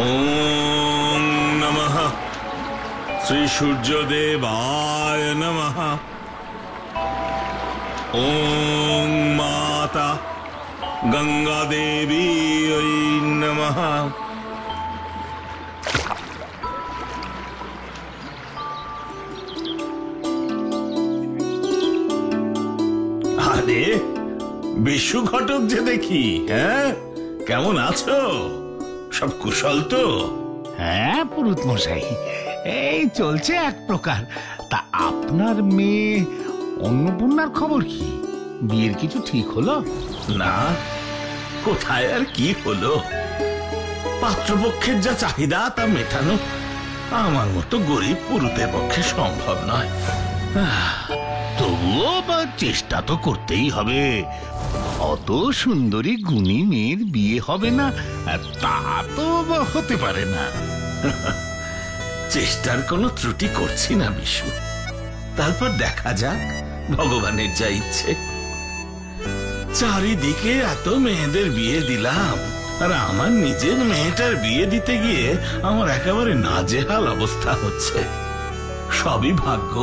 ওম নমঃ শ্রী সূর্যদেবায় নমঃ। ওম মাতা গঙ্গা দেবী নমঃ। আরে বিশু ঘটক যে দেখি, হ্যাঁ কেমন আছো? সব কুশল তো? হ্যাঁ পুরুত মশাই, এই চলছে এক প্রকার। তা আপনার মেয়ে অন্নপূর্ণার খবর কি? বিয়ের কিছু ঠিক হলো? না, কোথায় আর কি হলো, পাত্রপক্ষের যা চাহিদা তা মেটানো আমার মতো গরিব পুরুতের পক্ষে সম্ভব নয়। তবুও বা চেষ্টা তো করতেই হবে। অত সুন্দরী গুণী মেয়ের বিয়ে হবে না তা তো হতে পারে না। চেষ্টার কোনো ত্রুটি করছি না বিশু, তারপর দেখা যাক ভগবানের যা ইচ্ছে। চারিদিকে এত মেয়েদের বিয়ে দিলাম, আর আমার নিজের মেয়েটার বিয়ে দিতে গিয়ে আমার একেবারে নাজেহাল অবস্থা হচ্ছে। সবই ভাগ্য,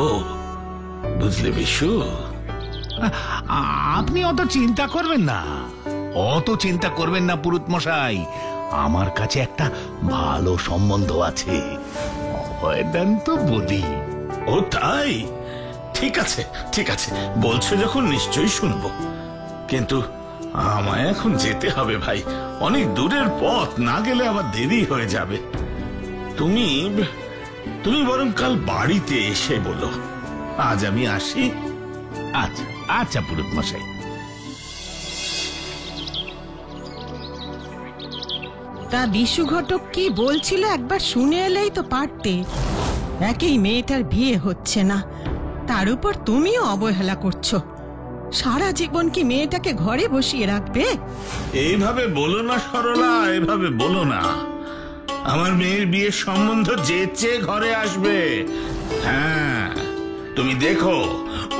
বুঝলে বিশু? আপনি অত চিন্তা করবেন না, অত চিন্তা করবেন না পুরুত মশাই। আমার কাছে একটা ভালো সম্বন্ধ আছে, দেন তো বলি। ও তাই? ঠিক আছে ঠিক আছে, বলছো যখন নিশ্চয়ই শুনবো, কিন্তু আমায় এখন যেতে হবে ভাই। অনেক দূরের পথ, না গেলে আবার দেরি হয়ে যাবে। তুমি তুমি বরং কাল বাড়িতে এসে বলো। আজ আমি আসি। আচ্ছা আচ্ছা পুরুত মশাই। তা বিশু ঘটক কি বলছিল একবার শুনে এলেই তো পারতে। একই মেয়েটার বিয়ে হচ্ছে না, তার উপর তুমিও অবহেলা করছো। সারা জীবন কি মেয়েটাকে ঘরে বসিয়ে রাখবে? এইভাবে বলো না সরলা, এভাবে বলো না। আমার মেয়ের বিয়ের সম্বন্ধ যেচে ঘরে আসবে। হ্যাঁ, তুমি দেখো,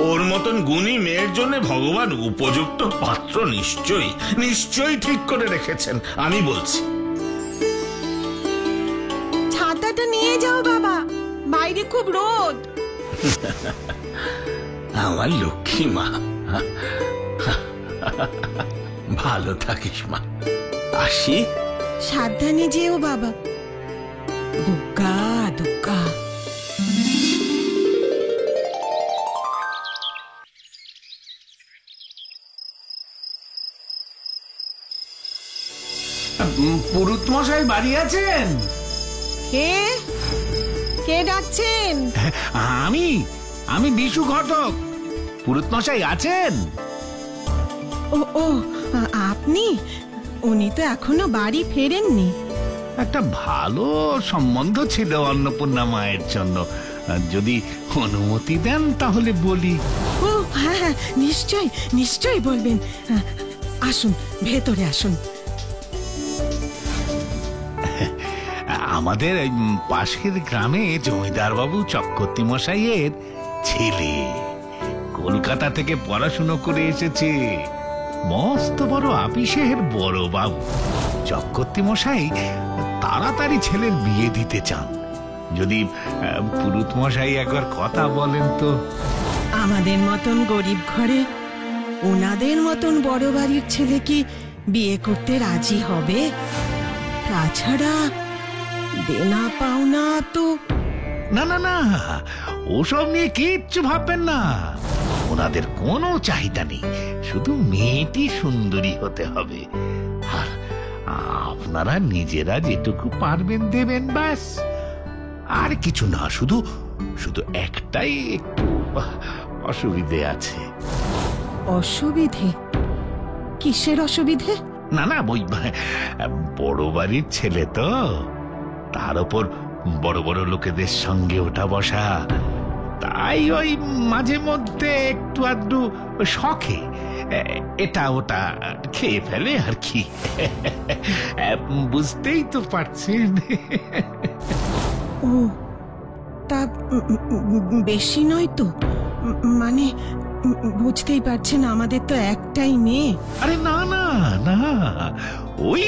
ওর মতন গুণী মেয়ের জন্য ভগবান উপযুক্ত পাত্র নিশ্চয়ই নিশ্চয়ই ঠিক করে রেখেছেন, আমি বলছি। ছাতাটা নিয়ে যাও বাবা, বাইরে খুব রোদ। আমার লক্ষ্মী মা, ভালো থাকিস মা। আসি। সাবধানে যেও বাবা। দুগ্গা দুগ্গা। পুরুত মশাই বাড়ি আছেন? কে কে ডাকছেন? আমি আমি বিশু ঘটক। পুরুত মশাই আছেন? ও ও, আপনি? উনি তো এখনো বাড়ি ফেরেননি। একটা ভালো সম্বন্ধ ছিল অন্নপূর্ণা মায়ের জন্য, যদি অনুমতি দেন তাহলে বলি। ও হ্যাঁ হ্যাঁ, নিশ্চয়ই নিশ্চয়ই বলবেন। আসুন, ভেতরে আসুন। আমাদের পাশের গ্রামে জমিদার বাবু চক্রবর্তী মশাইয়ের ছেলে কলকাতা থেকে পড়াশুনো করে এসেছে। মস্ত বড় আপিসের বড় বাবু। চক্রবর্তী মশাই তাড়াতাড়ি ছেলের বিয়ে দিতে চান। যদি পুরুত মশাই একবার কথা বলেন তো। আমাদের মতন গরিব ঘরে ওনাদের মতন বড় বাড়ির ছেলে কি বিয়ে করতে রাজি হবে? তাছাড়া দেনা পাওনা তো। না না না, ওসব নিয়ে কিচ্ছু ভাববেন না। ওনাদের কোনো চাহিদা নেই, শুধু মেয়েটি সুন্দরী হতে হবে। আর আপনারা নিজেরা যেটুকু পারবেন দেবেন, ব্যাস। আর কিছু না, শুধু শুধু একটাই একটু অসুবিধে আছে। অসুবিধে? কিসের অসুবিধে? না না, ওই বড় বাড়ির ছেলে তো, তার উপর বড় বড় লোকেদের সঙ্গে ওঠা বসা, তাই ওই মাঝে মধ্যে একটু আধটু শখে এটা ওটা খেয়ে ফেলে আর কি। বুঝতেই তো পারছেন। ও তা বেশি নয় তো? মানে বুঝতেই পারছেন আমাদের তো একটাই মেয়ে। আরে না না না, ওই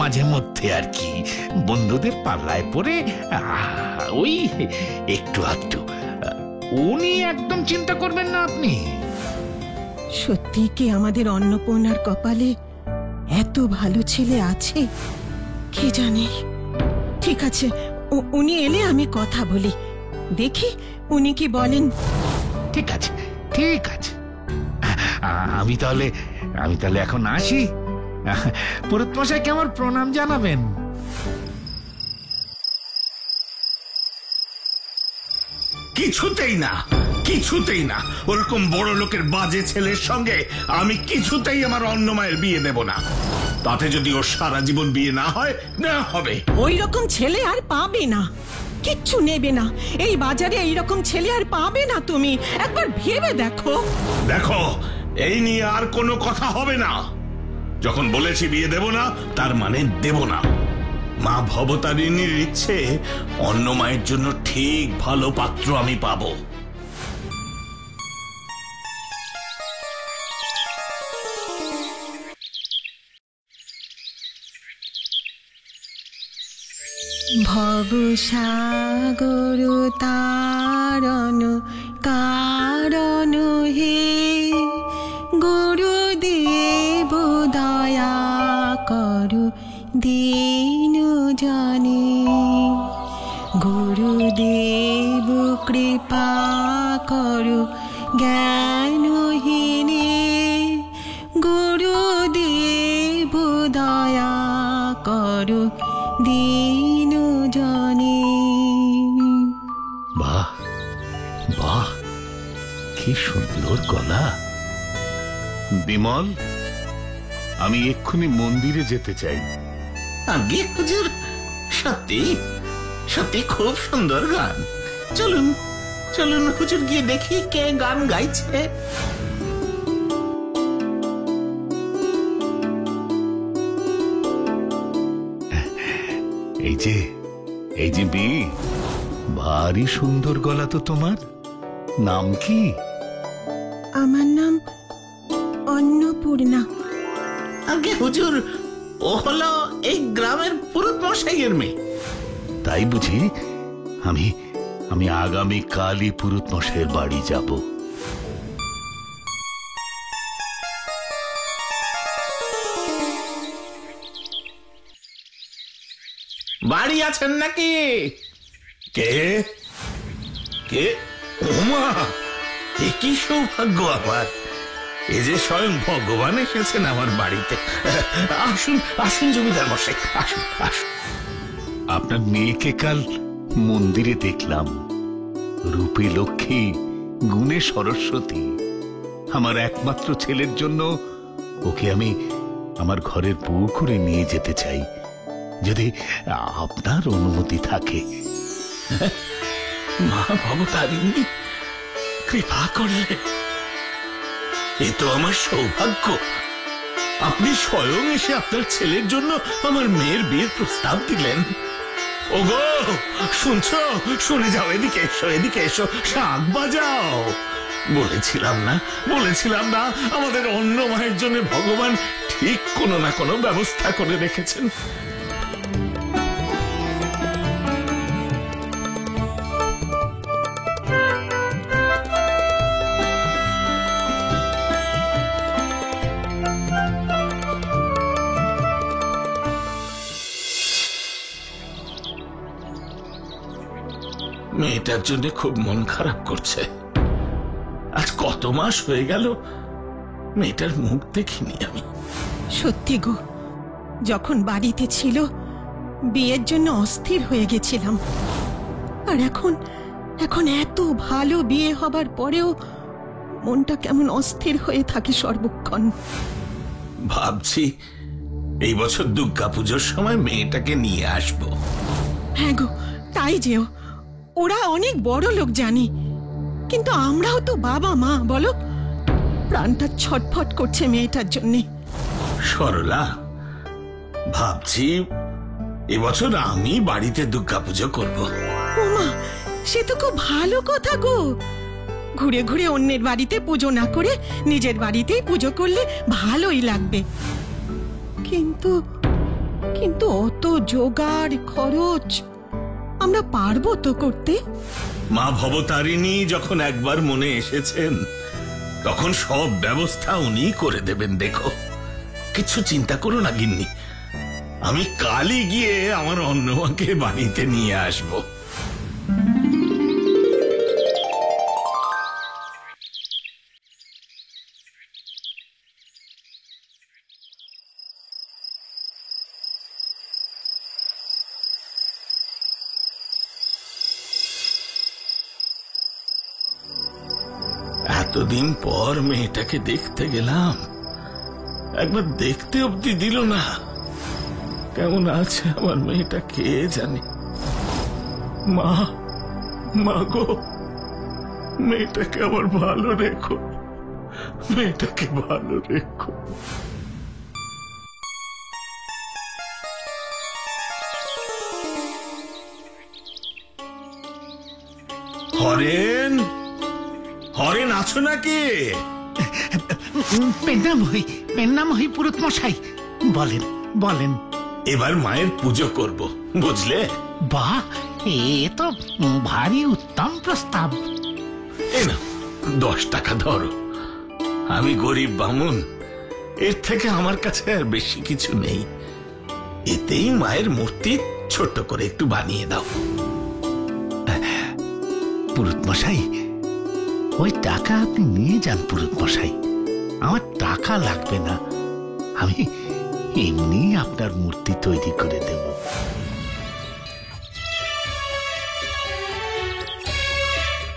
মাঝে মধ্যে আর কি বন্ধুদের পাল্লায় পড়ে ওই একটু আধটু, উনি একদম চিন্তা করবেন না আপনি। সত্যি কি আমাদের অন্নপূর্ণার কপালে এত ভালো ছেলে আছে? কে জানে। ঠিক আছে, উনি এলে আমি কথা বলি, দেখি উনি কি বলেন। ঠিক আছে ঠিক আছে, আমি তাহলে এখন আসি। পুরোহিত মশাইকে আমার প্রণাম জানাবেন। কিছুতেই না, কিছুতেই না, ওরকম বড় লোকের বাজে ছেলের সঙ্গে আমি কিছুতেই আমার অন্নমায়ের বিয়ে দেব না। তাতে যদি ওর সারা জীবন বিয়ে না হয়, না হবে। ওই রকম ছেলে আর পাবে না, কিচ্ছু নেবে না। এই বাজারে এই রকম ছেলে আর পাবে না। তুমি একবার ভেবে দেখো। দেখো, এই নিয়ে আর কোনো কথা হবে না। যখন বলেছি বিয়ে দেব না, তার মানে দেব না। মা ভবতারিণীর ইচ্ছে অন্নমায়ের জন্য ঠিক ভালো পাত্র আমি পাবো। ভবসাগর তারণ কারণ হে, গুরুদেব দয়া করু দীন জনে। গুরুদেব কৃপা করু জ্ঞানহীনে, গুরুদেব দয়া করু দীন জনে। বাহ বাহ, কি সুন্দর গলা। বিমল, আমি এক্ষুনি মন্দিরে যেতে চাই। আগে হুজুর, সত্যি সত্যি খুব সুন্দর গান। চলুন চলুন হুজুর, গিয়ে দেখি কে গান গাইছে। এই যে মেয়ে, ভারী সুন্দর গলা তো তোমার। নাম কি? আমার নাম অন্নপূর্ণা। আগে হুজুর, ও হলো এই গ্রামের পুরুত মশাইয়ের মেয়ে। তাই বুঝি? আমি আগামী কালই পুরুত মশাইয়ের বাড়ি যাব। বাড়ি আছেন নাকি? কে কে? ওমা, এ কি সৌভাগ্য আমার! এ যে স্বয়ং ভগবান এসেছেন আমার বাড়িতে। আসুন আসুন জমিদার মশাই, আসুন আসুন। আপনার মেয়েকে কাল মন্দিরে দেখলাম, রূপে লক্ষ্মী, গুণে সরস্বতী। আমার একমাত্র ছেলের জন্য ওকে আমি আমার ঘরের বউ করে নিয়ে যেতে চাই, যদি আপনার অনুমতি থাকে। মা ভবতারিণী কৃপা করলে, এ তো আমার সৌভাগ্য। আপনি স্বয়ং এসে আপনার ছেলের জন্য আমার মেয়ের বিয়ের প্রস্তাব দিলেন। ওগো, শুনছো? শুনে যাও, এদিকে এসো, এদিকে এসো, শাঁখ বাজাও। বলেছিলাম না আমাদের অন্য মায়ের জন্য ভগবান ঠিক কোনো না কোনো ব্যবস্থা করে রেখেছেন। মেয়েটার জন্য খুব মন খারাপ করছে। আজ কত মাস হয়ে গেল মেয়েটার মুখ দেখিনি আমি। সত্যি গো, যখন বাড়িতে ছিল বিয়ের জন্য অস্থির হয়ে গেছিলাম, আর এখন এত ভালো বিয়ে হবার পরেও মনটা কেমন অস্থির হয়ে থাকে সর্বক্ষণ। ভাবছি এই বছর দুর্গা পুজোর সময় মেয়েটাকে নিয়ে আসবো। হ্যাঁ গো, তাই যেও। ওরা অনেক বড় লোক জানি, কিন্তু আমরাও তো বাবা মা, বলো। প্রাণটা ছটফট করছে মেয়েটার জন্যে। সরলা, ভাবছি এবছর আমি বাড়িতে দুর্গা পুজো করবো। ওমা, সে তো খুব ভালো কথা গো। ঘুরে ঘুরে অন্যের বাড়িতে পুজো না করে নিজের বাড়িতেই পুজো করলে ভালোই লাগবে। কিন্তু কিন্তু অত জোগাড় খরচ আমরা পারবো তো করতে? মা ভবতারিণী যখন একবার মনে এসেছেন তখন সব ব্যবস্থা উনি করে দেবেন। দেখো, কিছু চিন্তা করো না গিন্নি, আমি কালই গিয়ে আমার অন্নমাকে বাড়িতে নিয়ে আসবো। এতদিন পর মেয়েটাকে দেখতে গেলাম, একবার দেখতে অবধি দিল না। কেমন আছে আমার মেয়েটা কে জানে। মা, মা গো, মেয়েটাকে আমার ভালো রেখো, মেয়েটাকে ভালো রেখো। হরেন, হরেন আছো নাকি? পেন্নামহী পুরুত মশাই, বলেন বলেন। এবার মায়ের পুজো করব, বুঝলে? বাহ, এ তো ভারী উত্তম প্রস্তাব। এই না 10 টাকা ধরো, আমি গরিব বামুন, এর থেকে আমার কাছে আর বেশি কিছু নেই। এতেই মায়ের মূর্তি ছোট করে একটু বানিয়ে দাও। পুরুত মশাই, ওই টাকা আপনি নিয়ে যান পুরুত মশাই, আমার টাকা লাগবে না, আমি এমনি আপনার মূর্তি তৈরি করে দেব।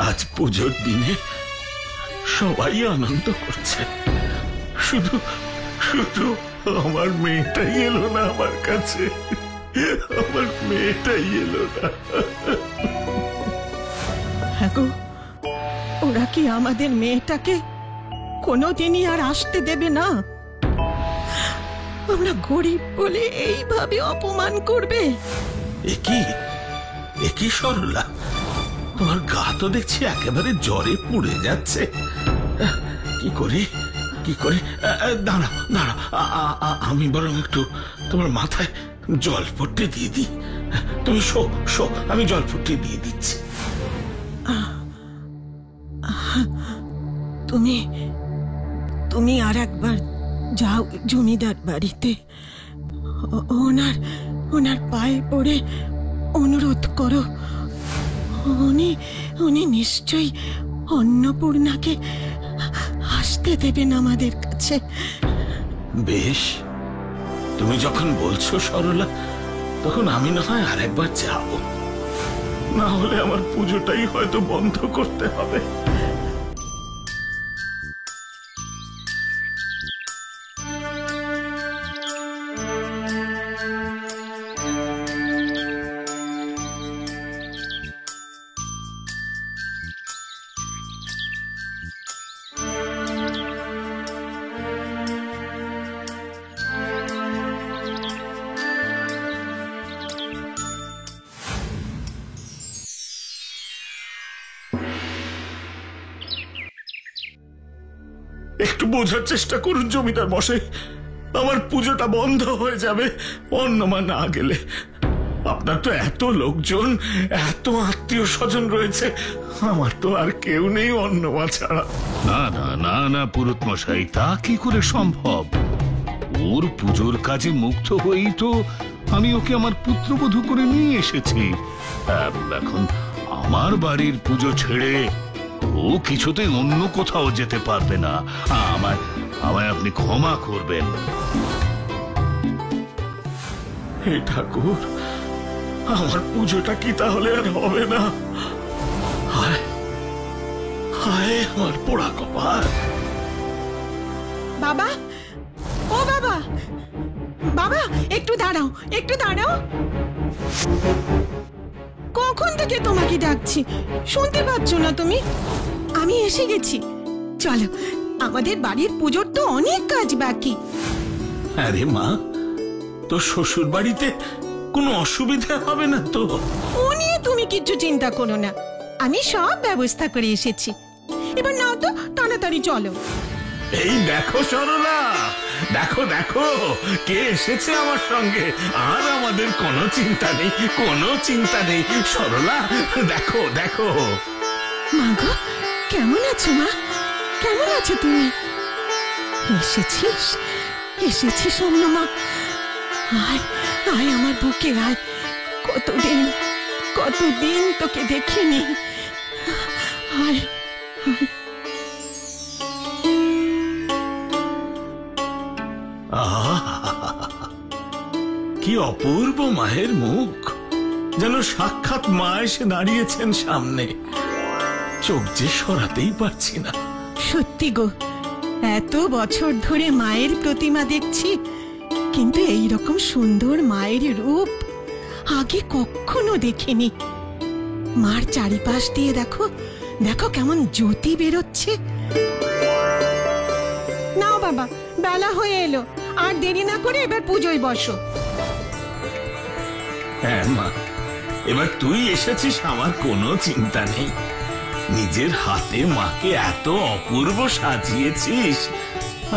আজ পুজোর দিনে সবাই আনন্দ করছে, শুধু শুধু আমার মেয়েটাই এলো না আমার কাছে, আমার মেয়েটাই এলো না। হ্যাঁ গো, ওরা কি আমাদের মেয়েটাকে কোনোদিনই আর আসতে দেবে না? আমরা গরিব বলে এইভাবে অপমান করবে? এ কি সরলা, তোমার গা তো দেখছি একেবারে জ্বরে পুড়ে যাচ্ছে। কি করে দাঁড়াও দাঁড়াও, আমি বরং একটু তোমার মাথায় জল পট্টি দিয়ে দিই। তুমি শো, আমি জল পট্টি দিয়ে দিচ্ছি। তুমি আর একবার যাও জমিদার বাড়িতে, ওনার পায়ে পড়ে অনুরোধ করো। উনি নিশ্চয়ই অন্নপূর্ণাকে আসতে দেবেন আমাদের কাছে। বেশ, তুমি যখন বলছো সরলা, তখন আমি না হয় আর একবার যাবো, না হলে আমার পুজোটাই হয়তো বন্ধ করতে হবে। একটু বোঝার চেষ্টা করুন জমিদার মশাই, আমার পুজোটা বন্ধ হয়ে যাবে অন্নমা না গেলে। আপনার তো এত লোকজন, এত আত্মীয় স্বজন রয়েছে, আমার তো আর কেউ নেই অন্নমা ছাড়া। না না না না পুরুত মশাই, তা কি করে সম্ভব? ওর পুজোর কাজে মুগ্ধ হয়েই তো আমি ওকে আমার পুত্রবধূ করে নিয়ে এসেছি। এখন আমার বাড়ির পুজো ছেড়ে ও কিছুতেই অন্য কোথাও যেতে পারবে না। আমায় আপনি ক্ষমা করবেন। হে ঠাকুর, আমার পুজোটা কি তাহলে আর হবে না? হায় হায়, আমার পোড়া কপাল। বাবা, ও বাবা, বাবা একটু দাঁড়াও, একটু দাঁড়াও। কখন থেকে তোমাকে ডাকছি, শুনতে পাচ্ছ না তুমি? আমি এসে গেছি, চলো, আমাদের বাড়ির পুজোর তো অনেক কাজ বাকি। আরে মা, তোর শ্বশুর বাড়িতে কোনো অসুবিধা হবে না তো? ও নিয়ে তুমি কিচ্ছু চিন্তা করো না, আমি সব ব্যবস্থা করে এসেছি। এবার নাও তো, তাড়াতাড়ি চলো। এই দেখো সরলা, দেখো দেখো কে এসেছে আমার সঙ্গে। আর আমাদের কোনো চিন্তা নেই, কোনো চিন্তা নেই। সরলা দেখো দেখো। মা গো, কেমন আছো মা? কেমন আছো তুমি? এসেছিস, এসেছিস অন্যমা। আয় আয় আমার বুকে আয়। কতদিন কতদিন তোকে দেখিনি। আয় আয়। কি অপূর্ব মায়ের মুখ, যেন সাক্ষাৎ মা এসে দাঁড়িয়েছেন সামনে। চোখ যে সরাতেই পারছি না। সত্যি গো, এত বছর ধরে মায়ের প্রতিমা দেখছি, কিন্তু এই রকম সুন্দর মায়ের রূপ আগে কখনো দেখিনি। মার চারিপাশ দিয়ে দেখো, দেখো কেমন জ্যোতি বেরোচ্ছে। নাও বাবা, বেলা হয়ে এলো, আর দেরি না করে এবার পুজোয় বসো। হ্যাঁ মা, এবার তুই এসেছিস, আমার কোনো চিন্তা নেই। নিজের হাতে মাকে এত অপূর্ব সাজিয়েছিস,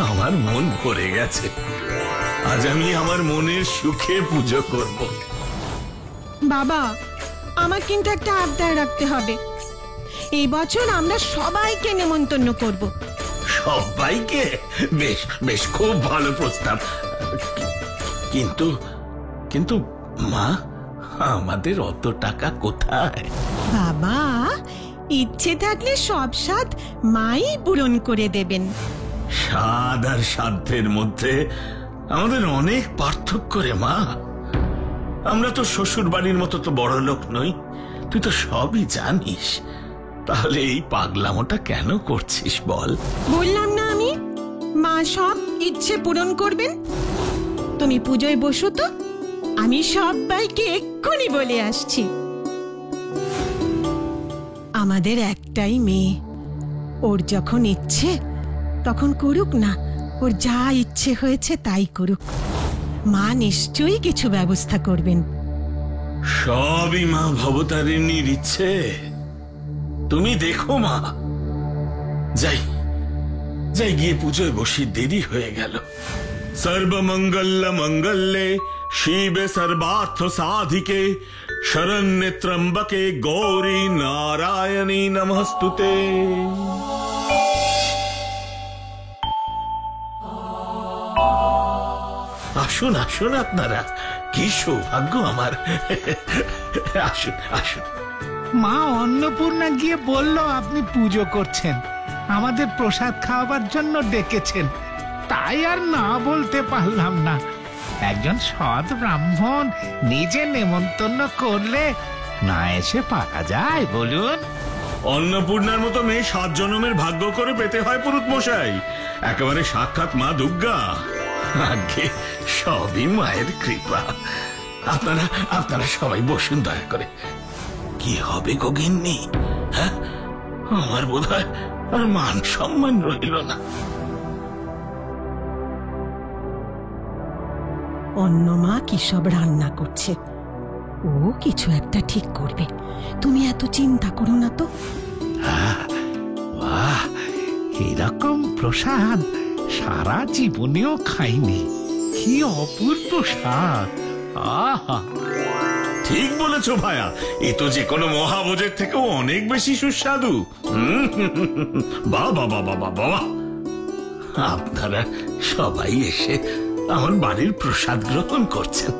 আমার মন ভরে গেছে। আজ আমি আমার মনের সুখে পুজো করব। বাবা, আমার কিন্তু একটা আবদার রাখতে হবে। এই বছর আমরা সবাইকে নেমন্তন্ন করব। সবাইকে? বেশ বেশ, খুব ভালো প্রস্তাব। কিন্তু কিন্তু মা, আমাদের অত টাকা কোথায়? বাবা, ইচ্ছে থাকলে সব স্বাদ মাই পূরণ করে দেবেন। স্বাদ আর সাধ্যের মধ্যে আমাদের অনেক পার্থক্য রে মা। আমরা তো শ্বশুর বাড়ির মতো তো বড় লোক নই, তুই তো সবই জানিস। তাহলে এই পাগলামোটা কেন করছিস বল? বললাম না আমি, মা সব ইচ্ছে পূরণ করবেন। তুমি পুজোয় বসো তো, আমি সবাইকে এক্ষুনি বলে আসছি। আমাদের একটাই মেয়ে, ওর যখন ইচ্ছে তখন করুক না, ওর যা ইচ্ছে হয়েছে তাই করুক। মা নিশ্চয়ই কিছু ব্যবস্থা করবেন। সবই মা ভবতারিণীর ইচ্ছে। তুমি দেখো মা। যাই যাই, গিয়ে পুজোয় বসি, দেরি হয়ে গেল। সর্বমঙ্গল মঙ্গলে শিবে সর্বার্থ সাধিকে শরণ্যে ত্রম্বকে গৌরী নারায়ণী নমস্তুতে। আসুন আসুন আপনারা, কি সৌভাগ্য আমার। আসুন আসুন। মা অন্নপূর্ণা গিয়ে বলল আপনি পুজো করছেন, আমাদের প্রসাদ খাওয়াবার জন্য ডেকেছেন। তাই আর না বলতে পারলাম না। একজন সৎ ব্রাহ্মণ নিজে নেমন্তন্ন করলে না এসে পারা যায় বলুন? অন্নপূর্ণার মতো মেয়ে 7 জন্মের ভাগ্য করে পেতে হয় পুরুত মশাই। একেবারে সাক্ষাৎ মা দুর্গা। আগে সবই মায়ের কৃপা। আপনারা আপনারা সবাই বসুন দয়া করে। কি হবে গো গিন্নি? হ্যাঁ, আমার বোধহয় আর মান সম্মান রইল না। অন্য মা কি সব রান্না করছে, ও কিছু একটা ঠিক করবে। তুমি এত চিন্তা করো না তো। বাহ, এরকম প্রসাদ সারা জীবনেও খাইনি। কি অপূর্ব স্বাদ! আহা, ঠিক বলেছ ভায়া, এ তো যে কোনো মহাভোজের থেকেও অনেক বেশি সুস্বাদু। বাবা বাবা বাবা, আপনারা সবাই এসে আমার বাড়ির প্রসাদ গ্রহণ করছেন,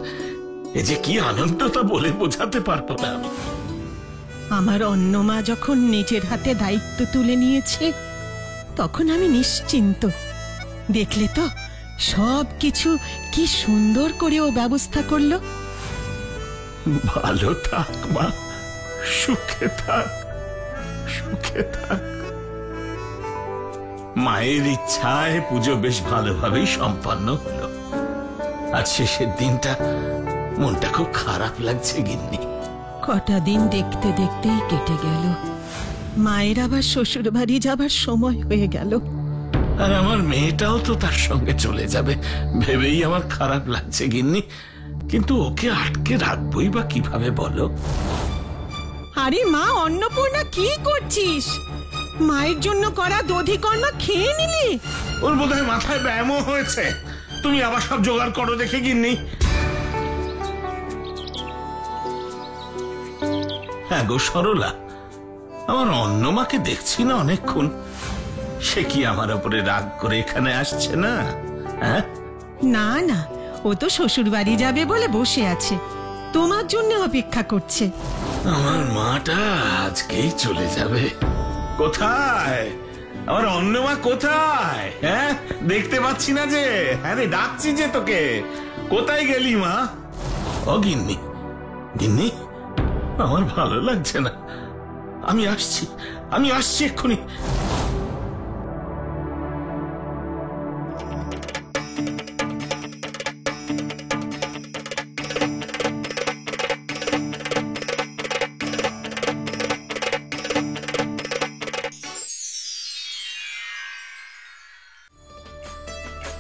এ যে কি আনন্দ তা বলে বোঝাতে পারবো না আমি। আমার অন্য মা যখন নিজের হাতে দায়িত্ব তুলে নিয়েছে, তখন আমি নিশ্চিন্ত। দেখলে তো সব কিছু কি সুন্দর করে ও ব্যবস্থা করলো। ভালো থাক মা, সুখে থাক, সুখে থাক। মায়ের ইচ্ছায় পুজো বেশ ভালোভাবেই সম্পন্ন হলো। আজ শেষের দিনটা মনটা খুব খারাপ লাগছে গিন্নি। কটা দিন দেখতে দেখতেই কেটে গেল। মায়ের আবার শ্বশুর বাড়ি যাবার সময় হয়ে গেল। আর আমার মেয়েটাও তো তার সঙ্গে চলে যাবে ভেবেই আমার খারাপ লাগছে গিন্নি। কিন্তু ওকে আটকে রাখবোই বা কিভাবে বলো? আরে মা অন্নপূর্ণা, কি করছিস? মায়ের জন্য করা দধিকর্মা খেয়ে নিলি? ওর বোধহয় মাথায় ব্যায়ামও হয়েছে। তুমি আবার সব জোগাড় করো দেখে গিন্নি। হ্যাঁ গো সরলা, আমার অন্য মাকে দেখছি না অনেকক্ষণ। সে কি আমার উপরে রাগ করে এখানে আসছে না? হ্যাঁ, না না, ও তো শ্বশুর বাড়ি যাবে বলে বসে আছে, তোমার জন্য অপেক্ষা করছে। আমার মাটা আজকেই চলে যাবে। কোথায় আমার অন্য মা? কোথায়? হ্যাঁ, দেখতে পাচ্ছি না যে। হ্যাঁ রে, ডাকছি যে তোকে। কোথায় গেলি মা? ও গিন্নি, গিন্নি, আমার ভালো লাগছে না। আমি আসছি এক্ষুনি।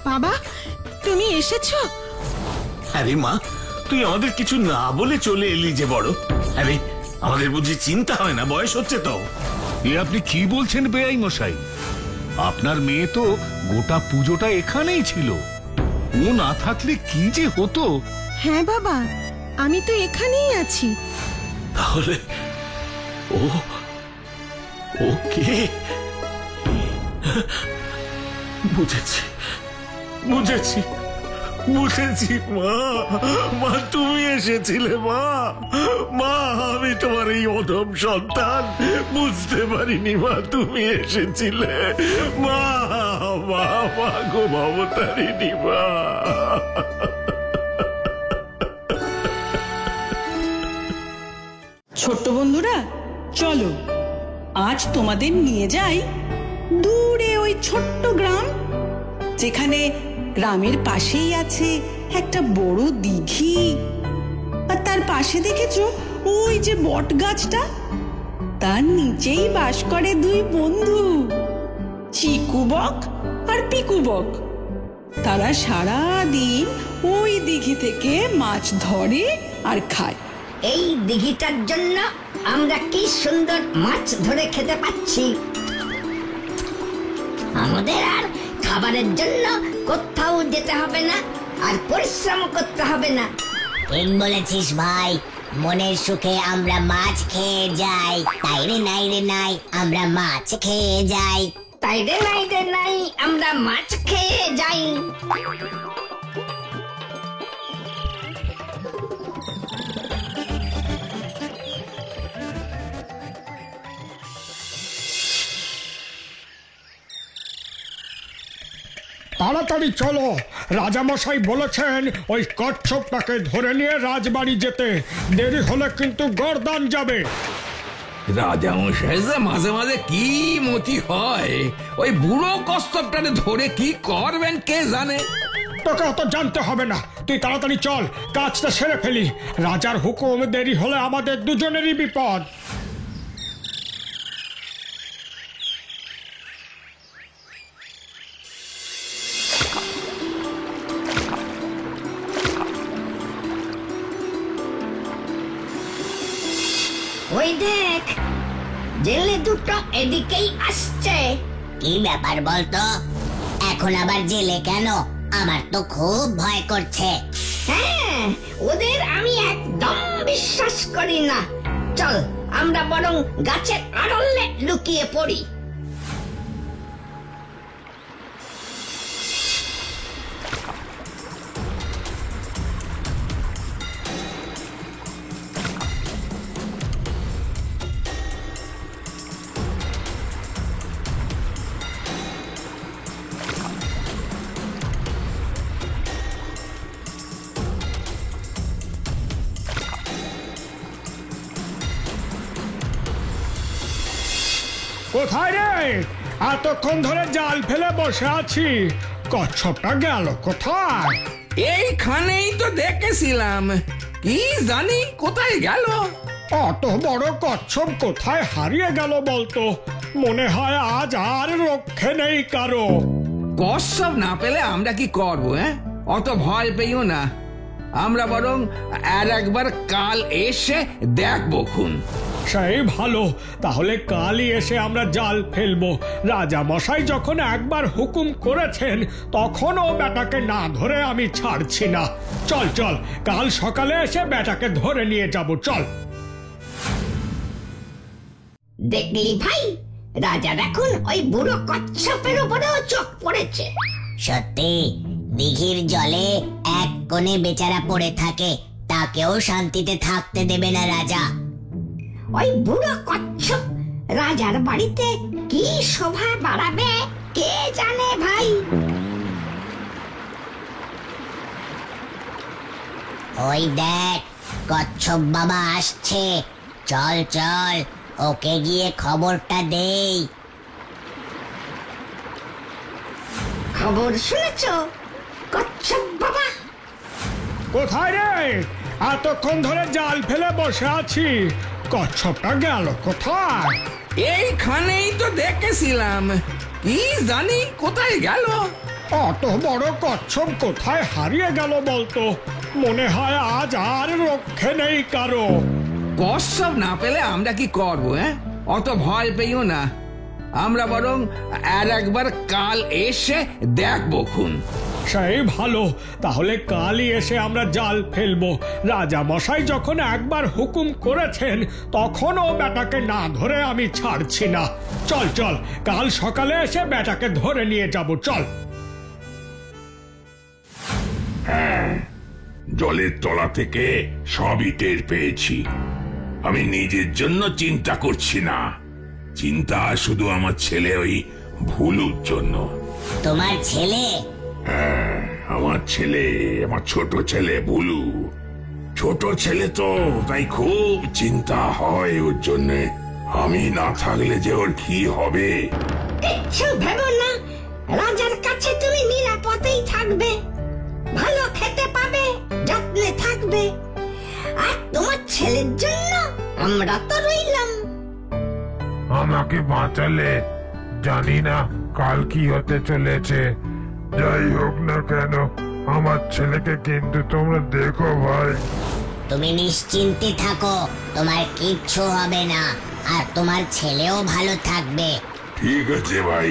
বাবা, তুমি এসেছো? আরে মা, তুই আমাদের কিছু না বলে চলে এলি যে বড়। আরে আমাদের বুঝি চিন্তা হয় না? বয়স হচ্ছে তো। এ আপনি কি বলছেন বেআই মশাই? আপনার মেয়ে তো গোটা পুজোটা এখানেই ছিল। ও না থাকলে কি যে হতো। হ্যাঁ বাবা, আমি তো এখানেই আছি। তাহলে ও কে? বুঝেছি মা, তুমি এসেছিলে মা। আমি তোমার এই অধম সন্তান, বুঝতে পারিনি মা তুমি এসেছিলে। মা গো ভবতারিণী মা। ছোট্ট বন্ধুরা, চলো আজ তোমাদের নিয়ে যাই দূরে ওই ছোট্ট গ্রাম, যেখানে গ্রামের পাশেই আছে একটা বড় দিঘি। আর তার পাশে দেখেছো ওই যে বট গাছটা, তার নিচেই বাস করে দুই বন্ধু, চিকুবক আর পিকুবক। তারা সারা দিন ওই দিঘি থেকে মাছ ধরে আর খায়। এই দিঘিটার জন্য আমরা কি সুন্দর মাছ ধরে খেতে পাচ্ছি। আমাদের আর খাবারের জন্য কোথাও যেতে হবে না, আর পরিশ্রম করতে হবে না। ঠিক বলেছিস ভাই, মনের সুখে আমরা মাছ খেয়ে যাই। তাই রে নাই আমরা মাছ খেয়ে যাই। তাই রে নাই আমরা মাছ খেয়ে যাই। তাড়াতাড়ি চলো, রাজামশাই বলেছেন ওই কচ্ছপটাকে ধরে নিয়ে রাজবাড়ি যেতে। দেরি হলে কিন্তু গর্দান যাবে। রাজামশাই যে মাঝে মাঝে কি মতি হয়, ওই বুড়ো কচ্ছপটাকে ধরে কি করবেন কে জানে। তোকে অত জানতে হবে না, তুই তাড়াতাড়ি চল, কাজটা সেরে ফেলি। রাজার হুকুম, দেরি হলে আমাদের দুজনেরই বিপদ। ওই দেখ, জেলে দুটো এদিকেই আসছে। কি ব্যাপার বলতো? এখন আবার জেলে কেন? আমার তো খুব ভয় করছে। হ্যাঁ, ওদের আমি একদম বিশ্বাস করি না। চল আমরা বরং গাছের আড়লে লুকিয়ে পড়ি। কোথায় রে? এতক্ষণ ধরে জাল ফেলে বসে আছি, কচ্ছপটা গেল কোথায়? এইখানেই তো দেখেছিলাম, কি জানি কোথায় গেল। অত বড় কচ্ছপ কোথায় হারিয়ে গেল বলতো? মনে হয় আজ আর রক্ষে নেই কারো। কচ্ছপ না পেলে আমরা কি করবো? অত ভয় পেও না, আমরা বরং আর একবার কাল এসে দেখবো খুন। সেই ভালো, তাহলে কালই এসে আমরা জাল ফেলবো। রাজা মশাই যখন একবার হুকুম করেছেন তখনও বেটাকে না ধরে আমি ছাড়ছি না। চল চল, কাল সকালে এসে বেটাকে ধরে নিয়ে যাব, চল। দেখলি ভাই, রাজার এখন ওই বুড়ো কচ্ছপের উপরেও চোখ পড়েছে। সত্যি, দিঘির জলে এক কোণে বেচারা পড়ে থাকে, তাকেও শান্তিতে থাকতে দেবে না রাজা। ওই বুড়ো কচ্ছপ রাজার বাড়িতে কি শোভা বাড়াবে কে জানে ভাই। ওই দেখ, কচ্ছপ বাবা আসছে। চল চল, ওকে গিয়ে খবরটা দেই। খবর শুনেছ কচ্ছপ বাবা? কোথায় রে? এতক্ষণ ধরে জাল ফেলে বসে আছি, কচ্ছপটা গেল কোথায়? এইখানেই তো দেখেছিলাম, কি জানি কোথায় গেল। অত বড় কচ্ছপ কোথায় হারিয়ে গেল বলতো? মনে হয় আজ আর রক্ষে নেই কারো। কচ্ছপ না পেলে আমরা কি করবো? অত ভয় পেও না, আমরা বরং আর একবার কাল এসে দেখবো খুন। সেই ভালো, তাহলে কালই এসে আমরা জাল ফেলবো। রাজা মশাই যখন একবার হুকুম করেছেন তখনও বেটাকে না ধরে আমি ছাড়ছি না। চল চল, কাল সকালে এসে বেটাকে ধরে নিয়ে যাব, চল। জলের তলা থেকে সবই টের পেয়েছি। আমি নিজের জন্য চিন্তা করছি না, চিন্তা শুধু আমার ছেলে ওই ভুলুর জন্য। তোমার ছেলে? হ্যাঁ, আমার ছেলে, আমার ছোট ছেলে ভুলু। ছোট ছেলে তো, তাই খুব চিন্তা হয় ওর জন্যে। আমি না থাকলে যে ওর কি হবে। কিচ্ছু ভেবো না, রাজার কাছে তুমি নিরাপদেই থাকবে, ভালো খেতে পাবে, যত্নে থাকবে। আর তোমার ছেলের জন্য আমরা তো রইলাম। আমাকে বাঁচালে, জানি না কাল কি হতে চলেছে। যাই হোক না কেন, আমার ছেলেকে কিন্তু তোমরা দেখো ভাই। তুমি নিশ্চিন্তে থাকো, তোমার কিচ্ছু হবে না, আর তোমার ছেলেও ভালো থাকবে। ঠিক আছে ভাই,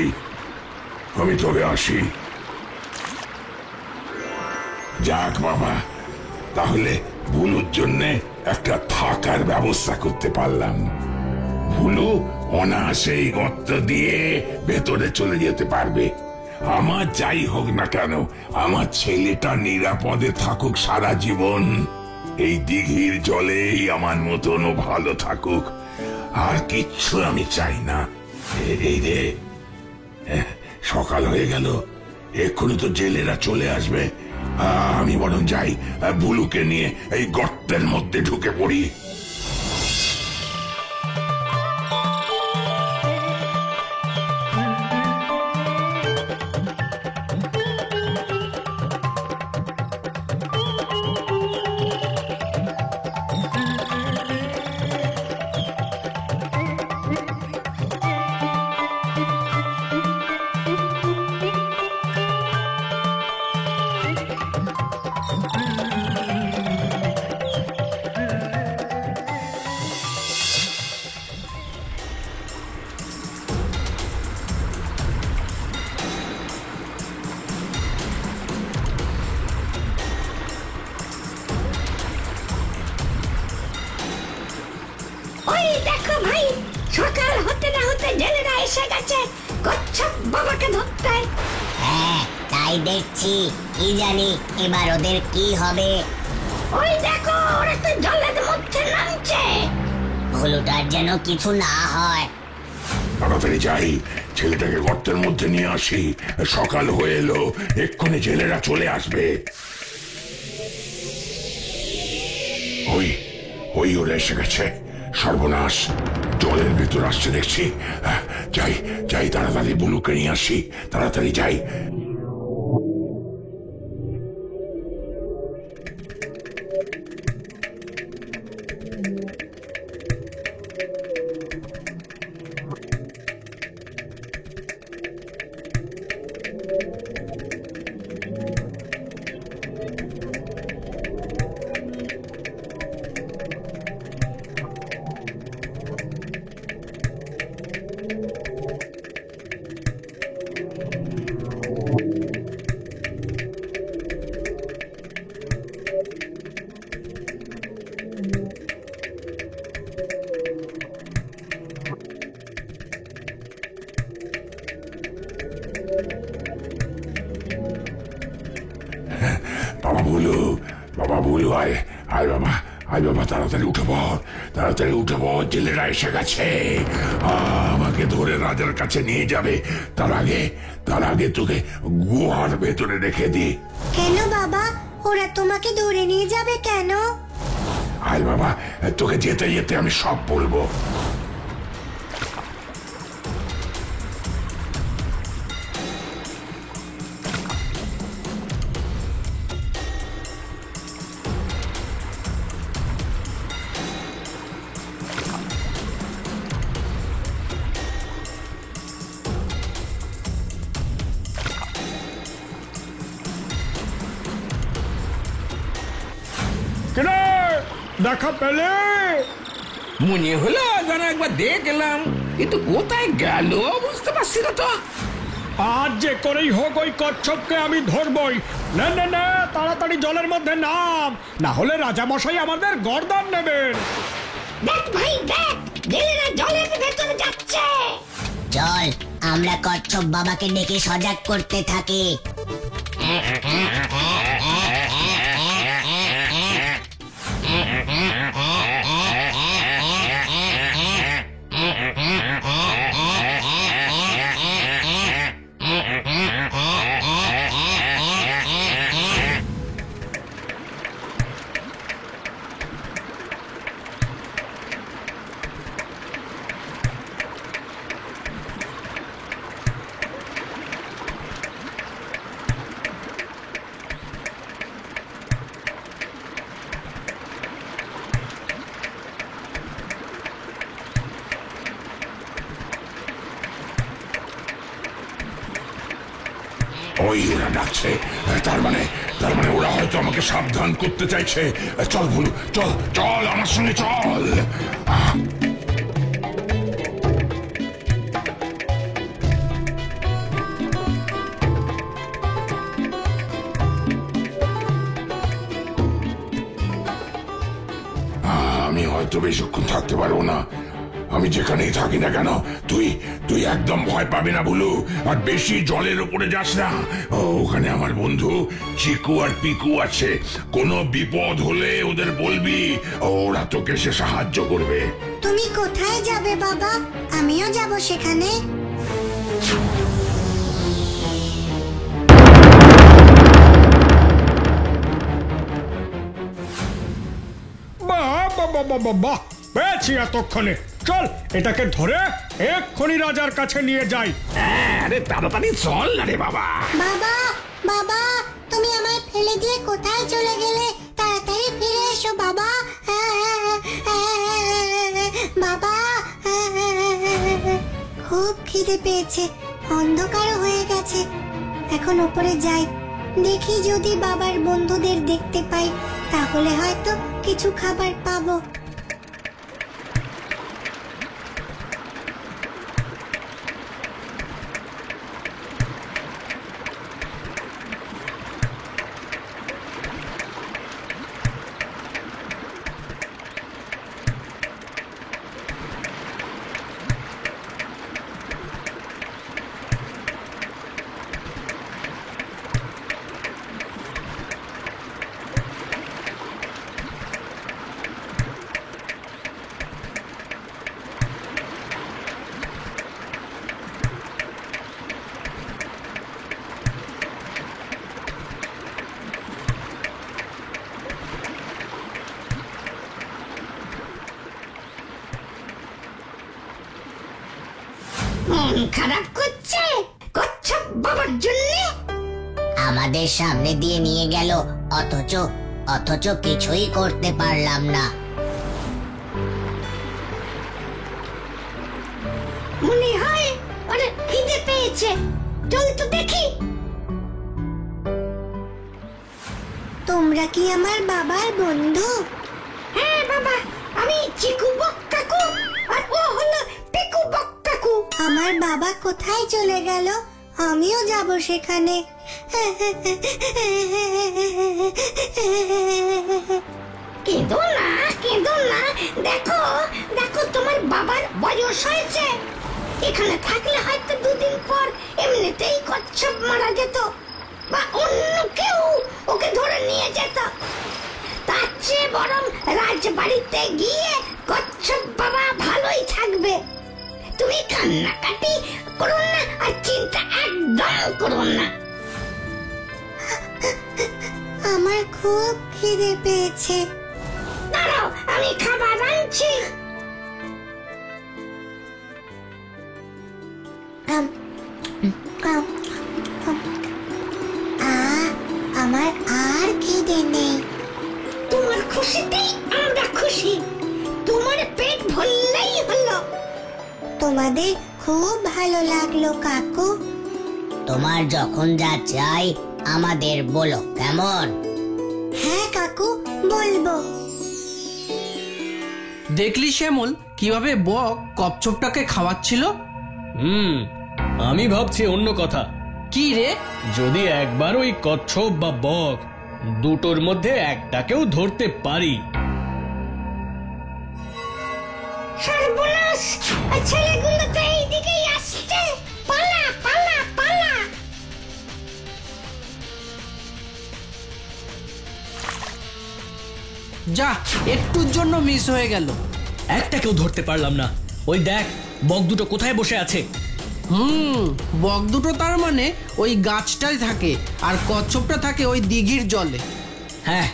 আমি তবে আসি। যাক বাবা, তাহলে ভুলুর জন্য একটা থাকার ব্যবস্থা করতে পারলাম। ভুলু অনায়াসেই গর্ত দিয়ে ভেতরে চলে যেতে পারবে। আমার যাই হোক না কেন, আমার ছেলেটা নিরাপদে থাকুক সারা জীবন। এই দিঘির জলেই আমার মতনও ভালো থাকুক, আর কিচ্ছু আমি চাই না। এই রে, সকাল হয়ে গেল, এক্ষুনি তো জেলেরা চলে আসবে। আমি বরং যাই, ভুলুকে নিয়ে এই গর্তের মধ্যে ঢুকে পড়ি। ওই দেখো ভাই, সকাল হতে না হতে জেলেরা এসে গেছে কচ্ছপ বাবাকে ধরতে। হ্যাঁ, তাই দেখছি। কি জানি এবার ওদের কি হবে। ওই দেখো, ওরা তো জলের মধ্যে নামছে। ভুলুটার যেন কিছু না হয়। তাড়াতাড়ি যাই, ছেলেটাকে গর্তের মধ্যে নিয়ে আসি। সকাল হয়ে এলো, এক্ষুনি জেলেরা চলে আসবে। ওই ওই ওরা এসে গেছে। সর্বনাশ, জলের ভেতর আসছে দেখছি। যাই যাই, তাড়াতাড়ি বুলুকে নিয়ে আসি, তাড়াতাড়ি যাই। আয় আয় বাবা, আয় বাবা, তাড়াতাড়ি উঠে পড়, তাড়াতাড়ি উঠে পড়, জেলেরা এসে গেছে। আমাকে ধরে রাজার কাছে নিয়ে যাবে। তার আগে তোকে গুহার ভেতরে রেখে দি। কেন বাবা, ওরা তোমাকে ধরে নিয়ে যাবে কেন? আয় বাবা, তোকে যেতে যেতে আমি সব বলবো। কিরে, দেখা পেলে? মনে হলো যেন একবার দেখলাম, কিন্তু কোথায় গেল বুঝতে পারছি না তো। আজ যে করেই হোক ওই কচ্ছপকে আমি ধরবই। না না না, তাড়াতাড়ি জলের মধ্যে নাম, না হলে রাজামশাই আমাদের গর্দান নেবেন। দেখ ভাই দেখ, জেলেরা জলের ভেতরে যাচ্ছে। চল আমরা কচ্ছপ বাবাকে ডেকে সজাগ করতে থাকি। ওই ওরা ডাকছে, তার মানে ওরা হয়তো আমাকে সাবধান করতে চাইছে। চল ভুলু, চল চল আমার সঙ্গে চল। আমি হয়তো বেশিক্ষণ থাকতে পারবো না। আমি যেখানেই থাকি না কেন, তুই একদম ভয় পাবি না ভুলু, আর বেশি জলের উপরে যাস না। ওখানে আমার বন্ধু চিকু আর পিকু আছে, কোনো বিপদ হলে ওদের বলবি, ওরা তোকে সে সাহায্য করবে। তুমি কোথায় যাবে বাবা? আমিও যাব সেখানে। বাহ বাহ বাহ বাহ বাহ, পেয়েছি এতক্ষণে। চল এটাকে ধরে এক্ষুনি রাজার কাছে নিয়ে যাই। আরে তাড়াতাড়ি চল না রে বাবা। বাবা বাবা, তুমি আমায় ফেলে দিয়ে কোথায় চলে গেলে? তাড়াতাড়ি ফিরে এসো বাবা। বাবা, খুব খিদে পেয়েছে, অন্ধকারও হয়ে গেছে। এখন উপরে যাই, দেখি যদি বাবার বন্ধুদের দেখতে পাই, তাহলে হয়তো কিছু খাবার পাবো। মন খারাপ করছে কচ্ছপ বাবার জন্য। আমাদের সামনে দিয়ে নিয়ে গেল, অথচ কিছুই করতে পারলাম না। মনে হয় অনেক খিদে পেয়েছে, চল তো দেখি। তোমরা কি আমার বাবার বন্ধু? হ্যাঁ বাবা, আমি চিকু বক কাকু, আর ও হলো পিকু বক কাকু। আমার বাবা কোথায় চলে গেল? আমিও যাব সেখানে। কেঁদো না, দেখো তোমার বাবার বয়স হয়েছে। এখানে থাকলে হয়তো দুদিন পর এমনিতেই কচ্ছপ মারা যেত, বা অন্য কেউ ওকে ধরে নিয়ে যেত। তার চেয়ে বরং রাজবাড়িতে গিয়ে কচ্ছপ বাবা ভালোই থাকবে। তুমি কান্নাকাটি করো না আর চিন্তা একদম করো না। আমার খুব খিদে পেয়েছে। দাঁড়াও, আমি খাবার আনছি। আমার আর খিদে নেই। তোমার খুশিতেই আমরা খুশি, তোমার পেট ভরলেই হলো। তোমাদের খুব ভালো লাগলো কাকু। তোমার যখন যা চাই আমাদের বলো, কেমন? হ্যাঁ কাকু, বলবো। দেখলি শ্যামল কিভাবে বক কচ্ছপটাকে খাওয়াচ্ছিল? আমি ভাবছি অন্য কথা। কি রে? যদি একবার ওই কচ্ছপ বা বক দুটোর মধ্যে একটাকেও ধরতে পারি। সর্বনাশ, ছেলেগুলো তো এইদিকেই আসছে। পালা পালা পালা। যা, একটুর জন্য মিস হয়ে গেল। একটাকেও ধরতে পারলাম না। ওই দেখ, বক দুটো কোথায় বসে আছে। বক দুটো তার মানে ওই গাছটাই থাকে, আর কচ্ছপটা থাকে ওই দিঘির জলে। হ্যাঁ,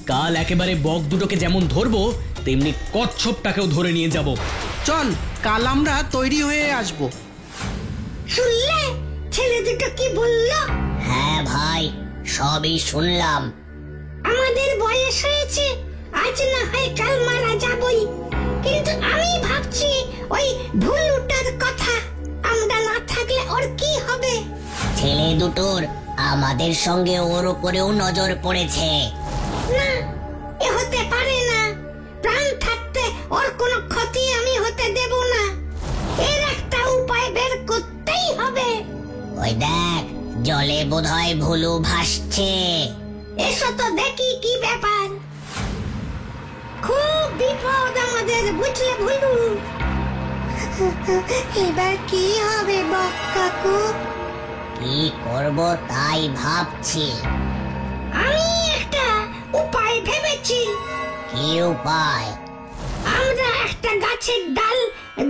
কাল একেবারে বক দুটোকে যেমন ধরবো তেমনি কচ্ছপটাকেও ধরে নিয়ে যাব। চল, কাল আমরা তৈরি হয়ে আসব। শুনলে ছেলে দুটো কি বললো? হ্যাঁ ভাই, সবই শুনলাম। আমাদের বয়স হয়েছে, আজ না হয় কাল মারা যাবই, কিন্তু আমি ভাবছি ওই ভুলুটার কথা। আমরা না থাকলে ওর কি হবে? ছেলে দুটোর আমাদের সঙ্গে ওর উপরেও নজর পড়েছে। না, এ হতে পারে না। প্রাণ থাকতে ওর কোনো ক্ষতি আমি হতে দেব না। এর একটা উপায় বের করতেই হবে। ওই দেখ, জলে বোধহয় ভুলু ভাসছে। এসো তো দেখি কি ব্যাপার। খুব বিপদ আমাদের, বুঝলে ভুলু? এবার কি হবে বক কাকু? কি করব তাই ভাবছি। আমি একটা উপায় ভেবেছি। কি উপায়? আমরা একটা গাছের ডাল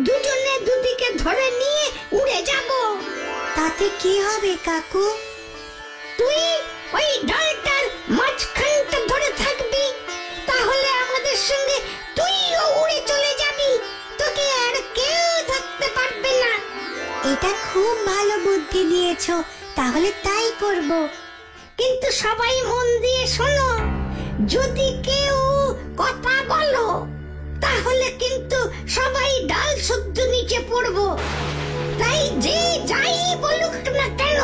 দুজনে দুদিকে ধরে নিয়ে উড়ে যাব। তাতে কি হবে কাকু? তুই ওই ডালটার মাঝখানটা ধরে থাকবি, তাহলে আমাদের সঙ্গে তুইও উড়ে চলে যাবি। তোকে আর কেউ ধরতে পারবে না। এটা খুব ভালো বুদ্ধি দিয়েছো, তাহলে তাই করব। কিন্তু সবাই মন দিয়ে শোনো, যদি কেউ কথা বলো তাহলে কিন্তু সবাই ডাল শুদ্ধ নিচে পড়বো। তাই যে যাই বলুক না কেন,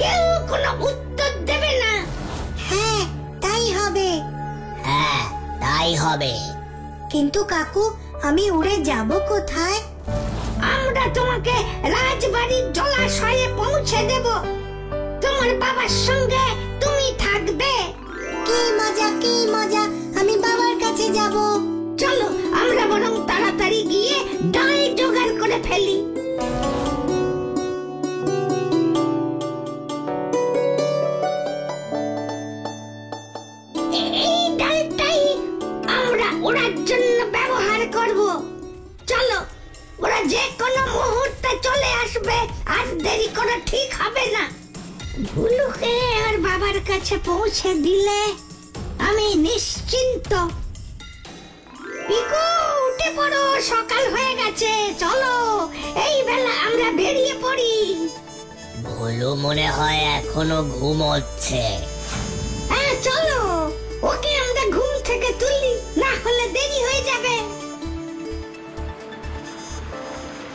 কেউ কোনো উত্তর দেবে না। হ্যাঁ, তাই হবে। হ্যাঁ, তাই হবে। কিন্তু কাকু, আমি উড়ে যাব কোথায়? আমরা তোমাকে রাজবাড়ির জলাশয়ে পৌঁছে দেব। তোমার বাবার সঙ্গে তুমি থাকবে। কি মজা, কি মজা! আমি বাবার কাছে যাব। চলো, আমরা বরং তাড়াতাড়ি গিয়ে ডাল জোগাড় করে ফেলি। এই ডালটাই আমরা ওড়ার জন্য ব্যবহার করব। চলো, ওরা যে কোনো মুহূর্তে চলে আসবে, আর দেরি করা ঠিক হবে না। ভুলুকে আর বাবার কাছে পৌঁছে দিলে আমি নিশ্চিন্ত। পিকু, উঠে পড়ো, সকাল হয়ে গেছে। চলো, এই বেলা আমরা বেরিয়ে পড়ি। ভুলু মনে হয় এখনো ঘুমোচ্ছে। হ্যাঁ, চলো, ওকে আমরা ঘুম থেকে তুলি, না হলে দেরি হয়ে যাবে।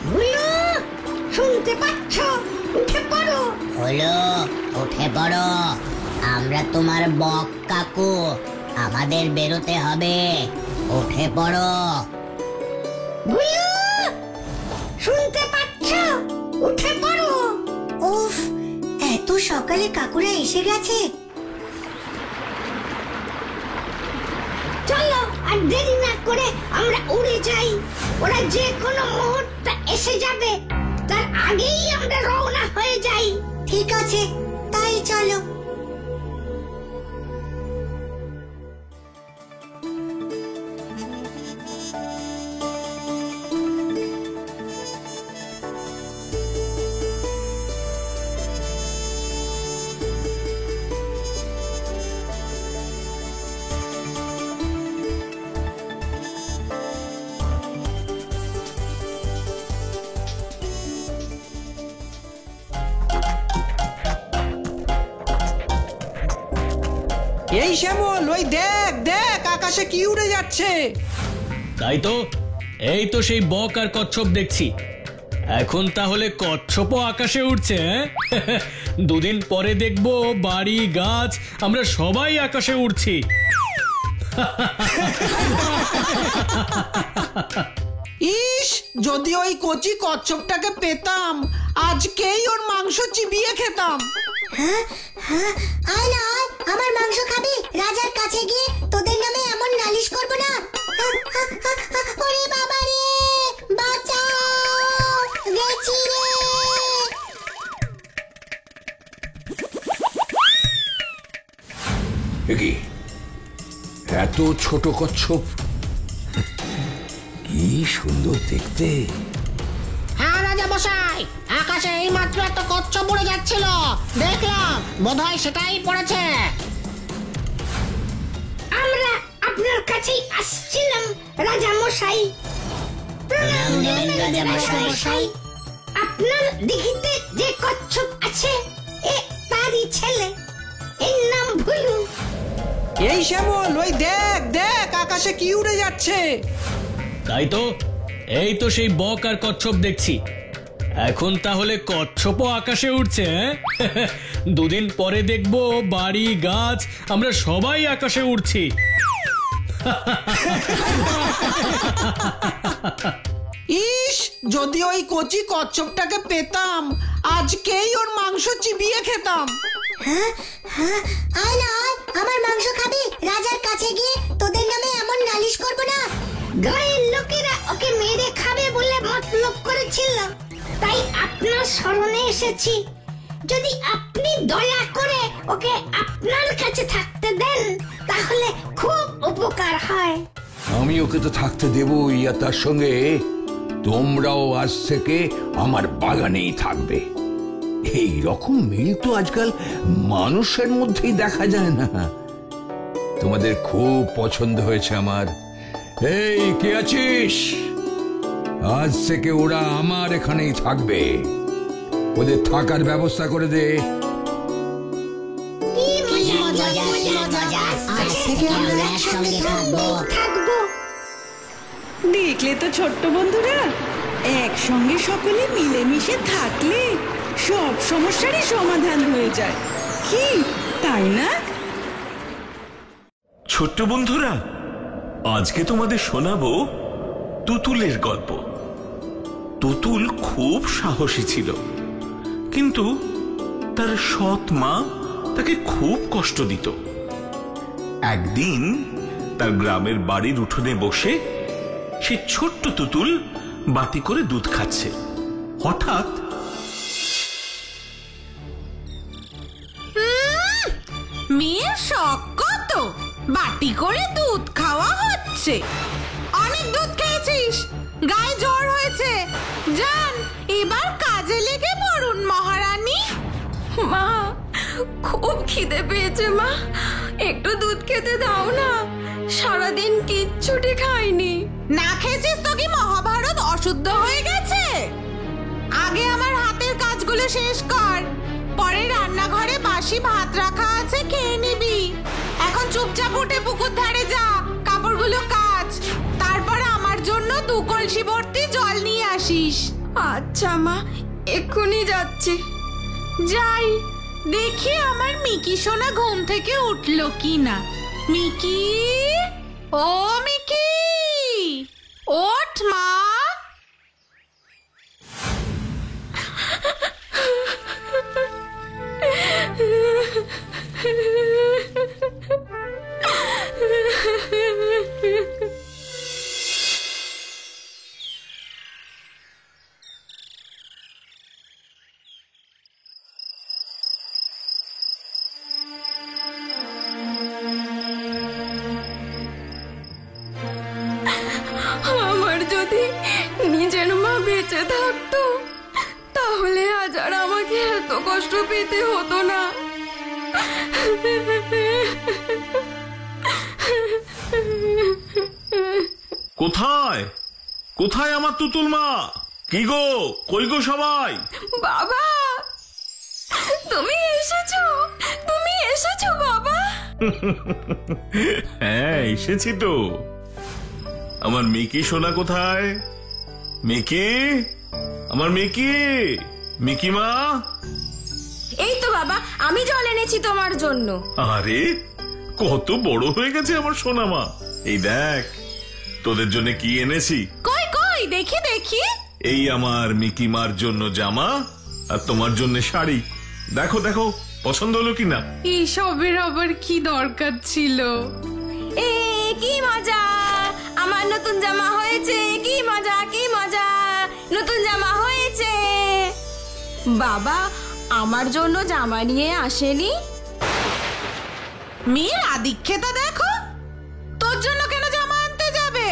ভুলু, শুনতে পাচ্ছ? উঠে পড়ো। হলো, উঠে পড়ো। আমরা তোমার বক কাকু, আমাদের বেরোতে হবে। উঠে পড়ো। ভুলু, শুনতে পাচ্ছ? উঠে পড়ো। উফ, এত সকালে কাকুরা এসে গেছে। চলো, আর দেরি না করে আমরা উড়ে যাই। ওরা যে কোনো মুহূর্তে এসে যাবে, তার আগেই আমরা রওনা হয়ে যাই। ঠিক আছে, তাই চলো। এই শ্যামল, ওই দেখ দেখ আকাশে কি উড়ে যাচ্ছে। তাই তো, এই তো সেই বক আর কচ্ছপ দেখছি। এখন তাহলে কচ্ছপও আকাশে উঠছে, হ্যাঁ? দুদিন পরে দেখবো বাড়ি গাছ আমরা সবাই আকাশে উঠছি। ইস, যদি ওই কচি কচ্ছপটাকে পেতাম, আজকেই ওর মাংস চিবিয়ে খেতাম। হ্যাঁ হ্যাঁ, আয় না আয়, আমার মাংস খাবি? রাজার কাছে গিয়ে তোদের নামে এমন নালিশ করব না। ওরে বাবা রে, বাঁচাও, গেছি রে। কি এত ছোট কচ্ছপ, কি সুন্দর দেখতে। হ্যাঁ রাজা মশাই, আকাশে এই মাত্র একটা কচ্ছপ উড়ে যাচ্ছিল, দেখলাম। বোধহয় সেটাই পড়েছে। আমরা আপনার কাছেই আসছিলাম রাজা মশাই। আপনার দিঘিতে যে কচ্ছপ আছে, এ তারই ছেলে, এর নাম ভুলু। এই শ্যামল, ওই দেখ দেখ আকাশে কি উড়ে যাচ্ছে। তাই তো, এই তো সেই বক আর কচ্ছপ দেখছি। এখন তাহলে কচ্ছপও আকাশে উঠছে, হ্যাঁ? দুদিন পরে দেখবো বাড়ি গাছ আমরা সবাই আকাশে উঠছি। ইস, যদি ওই কচি কচ্ছপটাকে পেতাম, আজকেই ওর মাংস চিবিয়ে খেতাম। হ্যাঁ হ্যাঁ, আয় না আয়, আমার মাংস খাবি? রাজার কাছে গিয়ে তোদের নামে এমন নালিশ করব না। গায়ের লোকেরা ওকে মেরে খাবে বলে মতলব করেছিল, তাই আপনার স্মরণে এসেছি। যদি আপনি দয়া করে ওকে আপনার কাছে থাকতে দেন, তাহলে খুব উপকার হয়। আমি ওকে তো থাকতে দেবই, আর তার সঙ্গে তোমরাও আজ থেকে আমার বাগানেই থাকবে। এই রকম মিল তো আজকাল মানুষের মধ্যেই দেখা যায় না। তোমাদের খুব পছন্দ হয়েছে আমার। এই, কে আছিস? আজ থেকে ওরা আমার এখানেই থাকবে। ওদের থাকার ব্যবস্থা করে দে। আজ থেকে আমরা একসঙ্গে থাকবো। দেখলে তো ছোট্ট বন্ধুরা, একসঙ্গে সকলে মিলেমিশে থাকলে সব সমস্যারই সমাধান হয়ে যায়, কি তাই না? ছোট্ট বন্ধুরা, আজকে তোমাদের শোনাবো তুতুলের গল্প। তুতুল খুব সাহসী ছিল, কিন্তু তার সৎ মা তাকে খুব কষ্ট দিত। একদিন তার গ্রামের বাড়ির উঠোনে বসে সে ছোট্ট তুতুল বাটি করে দুধ খাচ্ছে। হঠাৎ মেয়ের শখ কত, বাটি করে দুধ খাওয়া হচ্ছে। অনেক দুধ খেয়েছিস, গায়ে জ্বর হয়েছে। যান, এবার কাজে লেগে পড়ুন মহারানী। মা, খুব খিদে পেয়েছে মা, একটু দুধ খেতে দাও না। সারাদিন কিচ্ছুটি খাইনি। না খেয়েছিস তো কি মহাভারত অশুদ্ধ হয়ে গেছে? আগে আমার হাতের কাজগুলো শেষ কর, পরে রান্নাঘরে বাসি ভাত রাখা আছে, খেয়ে নিবি। এখন চুপচাপ উঠে পুকুর ধারে যা, কাপড়গুলো কাচ, তারপর আমার জন্য 2 কলসি ভর্তি জল নিয়ে আসিস। আচ্ছা মা, এক্ষুনি যাচ্ছি। যাই, দেখি আমার মিকি সোনা ঘুম থেকে উঠলো কিনা। মিকি, ও মিকি, ওঠ মা। আমার যদি নিজের মা বেঁচে থাকতো, তাহলে আজ আর আমাকে এত কষ্ট পেতে হতো না। কোথায় কোথায় আমার তুতুল মা? কি গো, কই গো সবাই? বাবা, তুমি এসেছো, তুমি এসেছো বাবা। হ্যাঁ, এসেছি তো। আমার মিকি সোনা কোথায়? মিকি, আমার মিকি, মিকি মা। এই তো বাবা, আমি জল এনেছি তোমার জন্য। আরে কত বড় হয়ে গেছে আমার সোনা মা। এই দেখ তোদের জন্য কি এনেছি। কই কই দেখি দেখি। এই আমার মিকি মার জন্য জামা আর তোমার জন্য শাড়ি। দেখো দেখো পছন্দ হলো কিনা। এইসবের আবার কি দরকার ছিল? এ কি মজা, আমার নতুন জামা হয়েছে। কি মজা কি মজা, নতুন জামা হয়েছে। বাবা আমার জন্য জামা নিয়ে আসেনি? মেয়ের আদিক্ষেতা দেখো, তোর জন্য কেন জামা আনতে যাবে?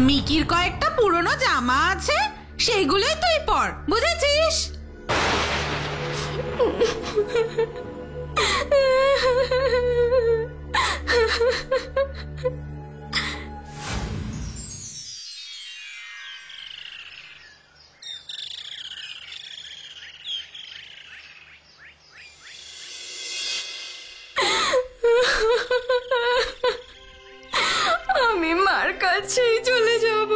মিকির কয়েকটা পুরনো জামা আছে, সেইগুলোই তুই পর, বুঝেছিস? আমি মার কাছেই চলে যাব।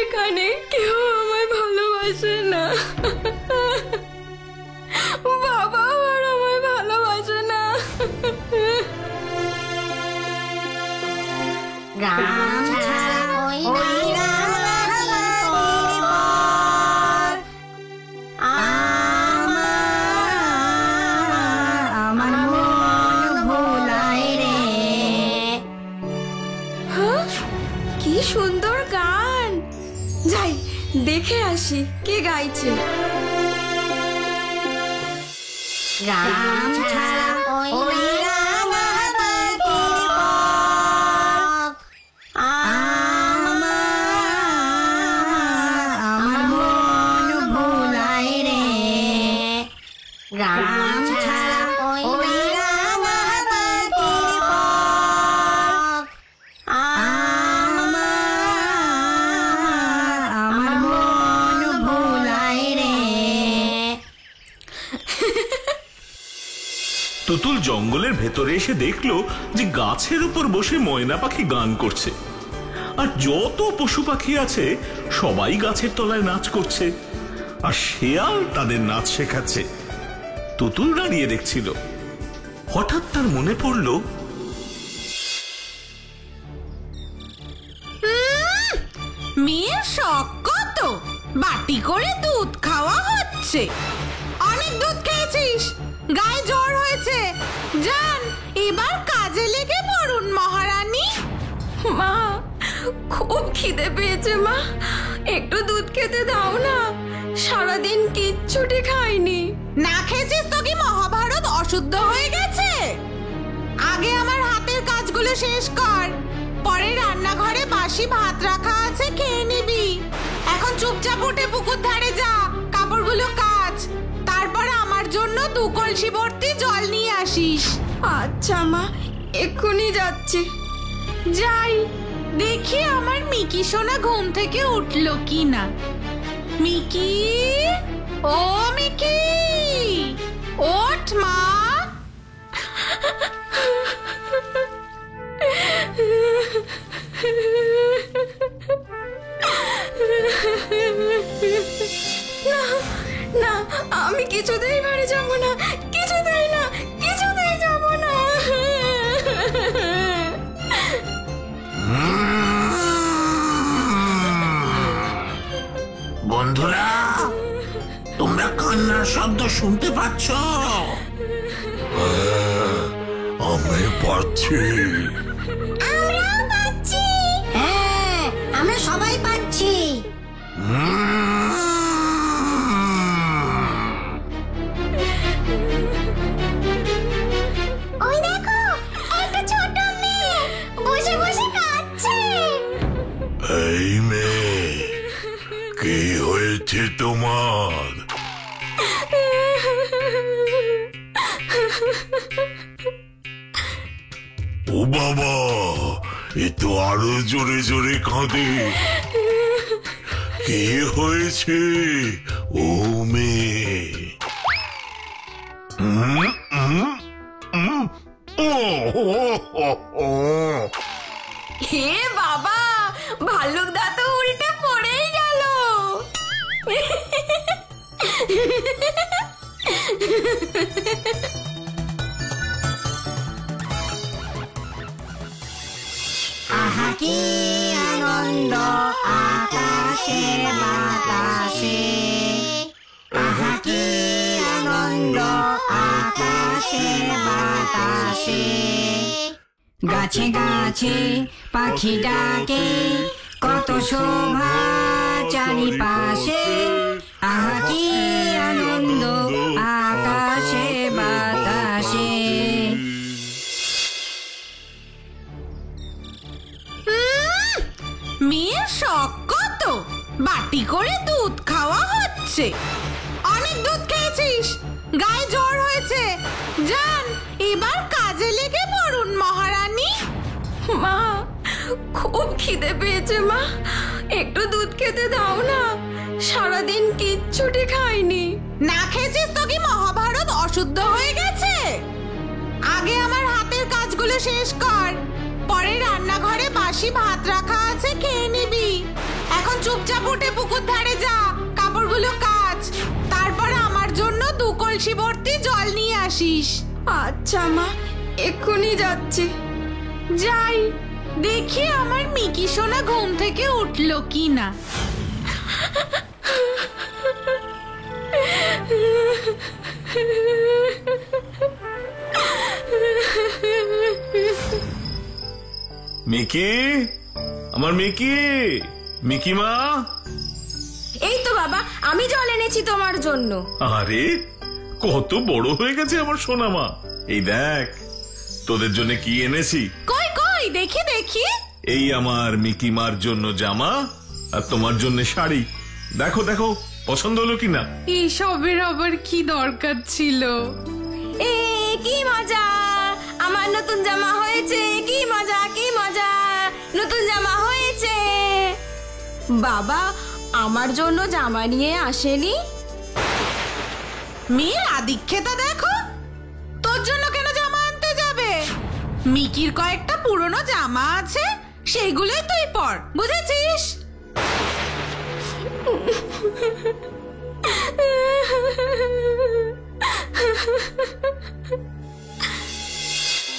এখানে কেউ আমায় ভালোবাসে না। বাবা আর আমায় ভালোবাসে না। কি সুন্দর গান, যাই দেখে আসি কে গাইছে। তুতুল জঙ্গলের ভেতরে এসে দেখলো যে গাছের উপর বসে ময়না পাখি গান করছে, আর যত পশু পাখি আছে সবাই গাছের তলায় নাচ করছে, আর শেয়াল তাদের নাচ শেখাচ্ছে। তুতুল দাঁড়িয়ে দেখছিল। হঠাৎ তার মনে পড়ল, মেয়ের শখ কত, বাটি করে দুধ খাওয়া হচ্ছে। অনেক দুধ খেয়েছিস, গায়ে জ্বর হয়েছে, যান এবার কাজে লেগে পড়ুন মহারানী। মা খুব খিদে পেয়েছে মা, একটু দুধ খেতে দাও না। সারাদিন কিচ্ছুটি খাইনি। না খেয়েছিস তো কি মহাভারত অশুদ্ধ হয়ে গেছে? আগে আমার হাতের কাজগুলো শেষ কর, পরে রান্নাঘরে বাসি ভাত রাখা আছে, খেয়ে নিবি। এখন চুপচাপ উঠে পুকুর ধারে যা, কাপড়গুলো কাচ, তারপর আমার জন্য 2 কলসি ভর্তি জল নিয়ে আসিস। আচ্ছা মা, এক্ষুনি যাচ্ছি। যাই দেখি আমার মিকি সোনা ঘুম থেকে উঠলো কি না। মিকি, ও মিকি, ওঠ মা। না না, আমি কিছুতেই বাড়ি যাব না, কিছুতেই না, কিছুতেই যাব না। বন্ধুরা, তোমরা কান্নার শব্দ শুনতে পাচ্ছ? আমি পাচ্ছি। আমরাও পাচ্ছি। হ্যাঁ, আমরা সবাই পাচ্ছি। ওই দেখো, একটা ছোট মেয়ে বসে বসে কাঁদছে। এই মেয়ে, কি হয়েছে তোমার? ও বাবা, এ তো আরো জোরে জোরে কাঁদে। কি হয়েছে ও মেয়ে? ভাল্লুক দা তো উল্টে পড়েই গেল। আহা কি আনন্দ আকাশে বাতাসে, আহা কি আনন্দ আকাশে বাতাসে, গাছে গাছে পাখি ডাকে কত শোভা চারিপাশে, আহা কি আনন্দ আকাশে বাতাসে। মেয়ের শখ কত, বাটি করে দুধ খাওয়া হচ্ছে। অনেক দুধ খেয়েছিস, গায়ে জ্বর হয়েছে। যান এবার কাজে লেগে পড়ুন মহারানী। মা খুব খিদে পেয়েছে মা, একটু দুধ খেতে দাও না, সারাদিন কিচ্ছুটি খাইনি। না খেয়েছিস তো কি মহাভারত অশুদ্ধ হয়ে গেছে? আগে আমার হাতের কাজগুলো শেষ কর, পরে রান্নাঘরে বাসি ভাত রাখা আছে, খেয়ে নিবি। এখন চুপচাপ উঠে পুকুর ধারে যা, কাপড়গুলো কাচ, তারপর আমার জন্য 2 কলসি ভর্তি জল নিয়ে আসিস। আচ্ছা মা, এক্ষুনি যাচ্ছি। যাই দেখি আমার মিকি সোনা ঘুম থেকে উঠলো কি না। মিকি, আমার মিকি, মিকি মা। এই তো বাবা, আমি জল এনেছি তোমার জন্য। আরে কত বড় হয়ে গেছে আমার সোনা মা। এই দেখ তোদের জন্য কি এনেছি। কই কই দেখি দেখি। এই আমার মিকি মার জন্য জামা আর তোমার জন্য শাড়ি। দেখো দেখো পছন্দ হলো কিনা। এইসবের আবার কি দরকার ছিল? এ কি মজা, আমার নতুন জামা হয়েছে, কি মজা কি মজা, নতুন জামা হয়েছে। বাবা আমার জন্য জামা নিয়ে আসেনি? মেয়ের আদিক্ষেতা দেখো, তোর জন্য কেন জামা আনতে যাবে? মিকির কয়েকটা পুরনো জামা আছে, সেইগুলোই তুই পর, বুঝেছিস?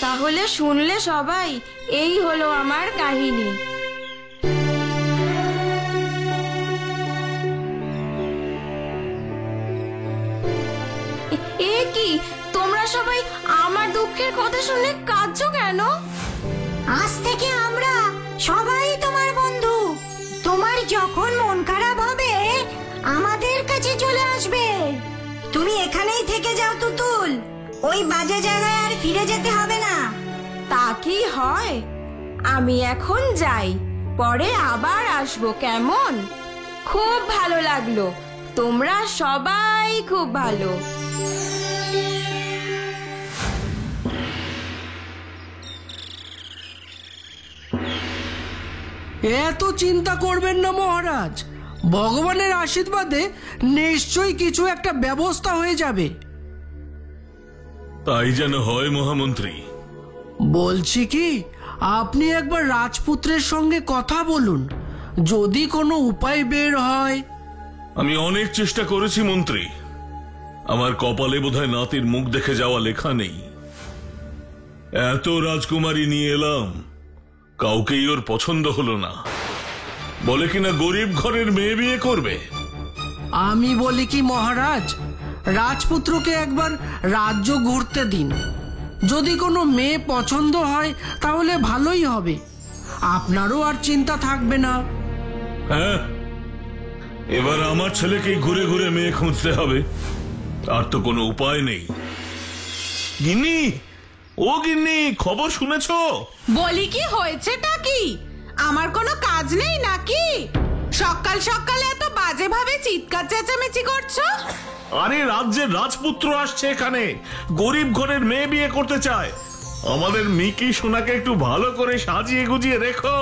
তাহলে শুনলে সবাই, এই হলো আমার কাহিনী। এ কি, তোমরা সবাই আমার দুঃখের কথা শুনে কাঁদছো কেন? আজ থেকে আমরা সবাই তোমার বন্ধু। তোমার যখন মন খারাপ হবে আমাদের কাছে চলে আসবে। তুমি এখানেই থেকে যাও তুতুল, ওই বাজে জায়গায় আর ফিরে যেতে হবে না। তা কি হয়? আমি এখন যাই, পরে আবার আসবো কেমন? খুব ভালো লাগলো, তোমরা সবাই খুব ভালো। এত চিন্তা করবেন না মহারাজ, ভগবানের আশীর্বাদে নিশ্চয়ই কিছু একটা ব্যবস্থা হয়ে যাবে। তাই যেন হয় মহামন্ত্রী। বলছি কি, আপনি একবার রাজপুত্রের সঙ্গে কথা বলুন, যদি কোনো উপায় বের হয়। আমি অনেক চেষ্টা করেছি মন্ত্রী, আমার কপালে বোধহয় নাতির মুখ দেখে যাওয়া লেখা নেই। এত রাজকুমারী নিয়ে এলাম, কাউকেই ওর পছন্দ হলো না। বলে কিনা গরিব ঘরের মেয়ে বিয়ে করবে। আমি বলি কি মহারাজ, রাজপুত্রকে একবার রাজ্য ঘুরতে দিন, যদি কোনো মেয়ে পছন্দ হয় তাহলে ভালোই হবে, আপনারও আর চিন্তা থাকবে না। হ্যাঁ, এবার আমার ছেলেকেই ঘুরে ঘুরে মেয়ে খুঁজতে হবে, আর তো কোনো উপায় নেই। গিন্নি, ও গিন্নি, খবর শুনেছো? বলি কি হয়েছেটা কি? আমার কোনো কাজ নেই নাকি? সকাল সকালে এত বাজে ভাবে চিৎকার চেঁচামেচি করছো? আরে রাজ্যের রাজপুত্র আসছে এখানে, গরিব ঘরের মেয়ে বিয়ে করতে চায়। আমাদের মিকি সোনাকে একটু ভালো করে সাজিয়ে গুজিয়ে রেখো।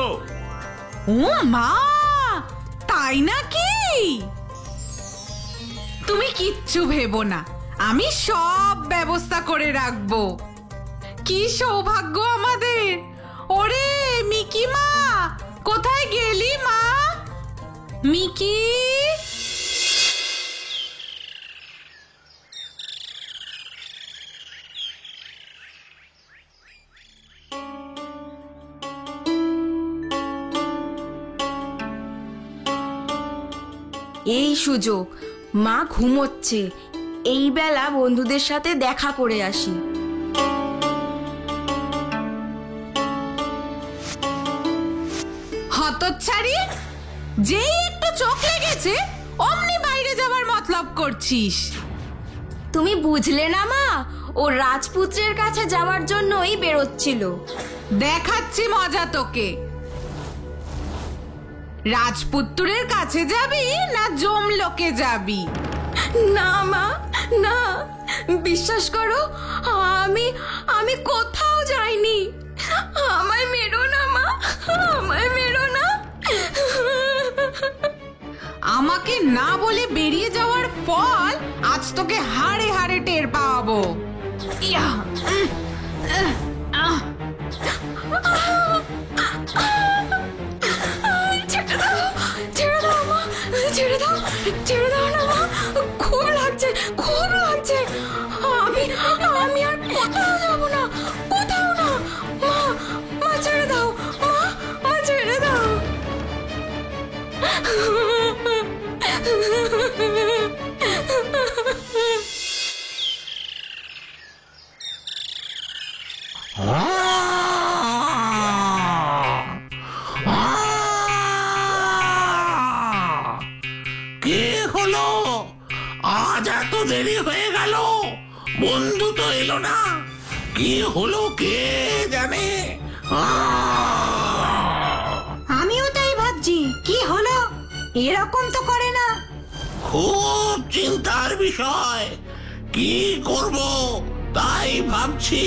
ও মা, তাই নাকি? তুমি কিচ্ছু ভেবো না, আমি সব ব্যবস্থা করে রাখবো। কি সৌভাগ্য আমাদের! ওরে মিকি মা, কোথায় গেলি মিকি, এই সুযোগ, মা ঘুমোচ্ছে, এই বেলা বন্ধুদের সাথে দেখা করে আসি। হতচ্ছাড়ি, যেই একটু চোখ লেগেছে অমনি বাইরে যাওয়ার মতলব করছিস। তুমি বুঝলে না মা, ও রাজপুত্রের কাছে যাওয়ার জন্যই বেরোচ্ছিল। দেখাচ্ছি মজা তোকে। রাজপুত্রের কাছে যাবি না জমলোকে যাবি? না মা, না, বিশ্বাস করো, আমি কোথাও যাইনি। আমায় মেরো না মা, আমায় মেরো না। আমাকে না বলে বেরিয়ে যাওয়ার ফল আজ তোকে হাড়ে হাড়ে টের পাওয়াবো। ইয়া, ছেড়ে দাও, ছেড়ে দাও মা, ছেড়ে দাও, ছেড়ে দাও না মা, খুব লাগছে, খুব লাগছে। আমি আর কোথাও যাবো না, কোথাও না। মা, মা ছেড়ে দাও, মা ছেড়ে দাও। কে হলো? আজ এত দেরি হয়ে গেল, বন্ধু তো এলো না। কি হলো কে জানে? আমিও তাই ভাবছি, কি হলো? এরকম তো করে না। খুব চিন্তার বিষয়, কি করব তাই ভাবছি।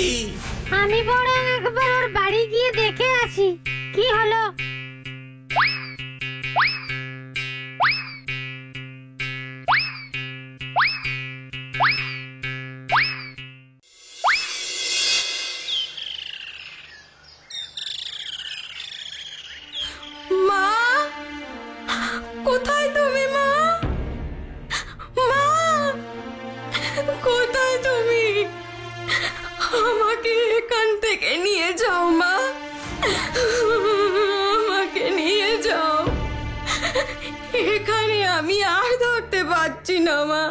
আমি বরং একবার ওর বাড়ি গিয়ে দেখে আসি কি হলো। মা, কোথায় তুমি মা? মা, কোথায় তুমি? আমাকে এখান থেকে নিয়ে যাও মা, আমাকে নিয়ে যাও। এখানে আমি আর থাকতে পারছি না মা,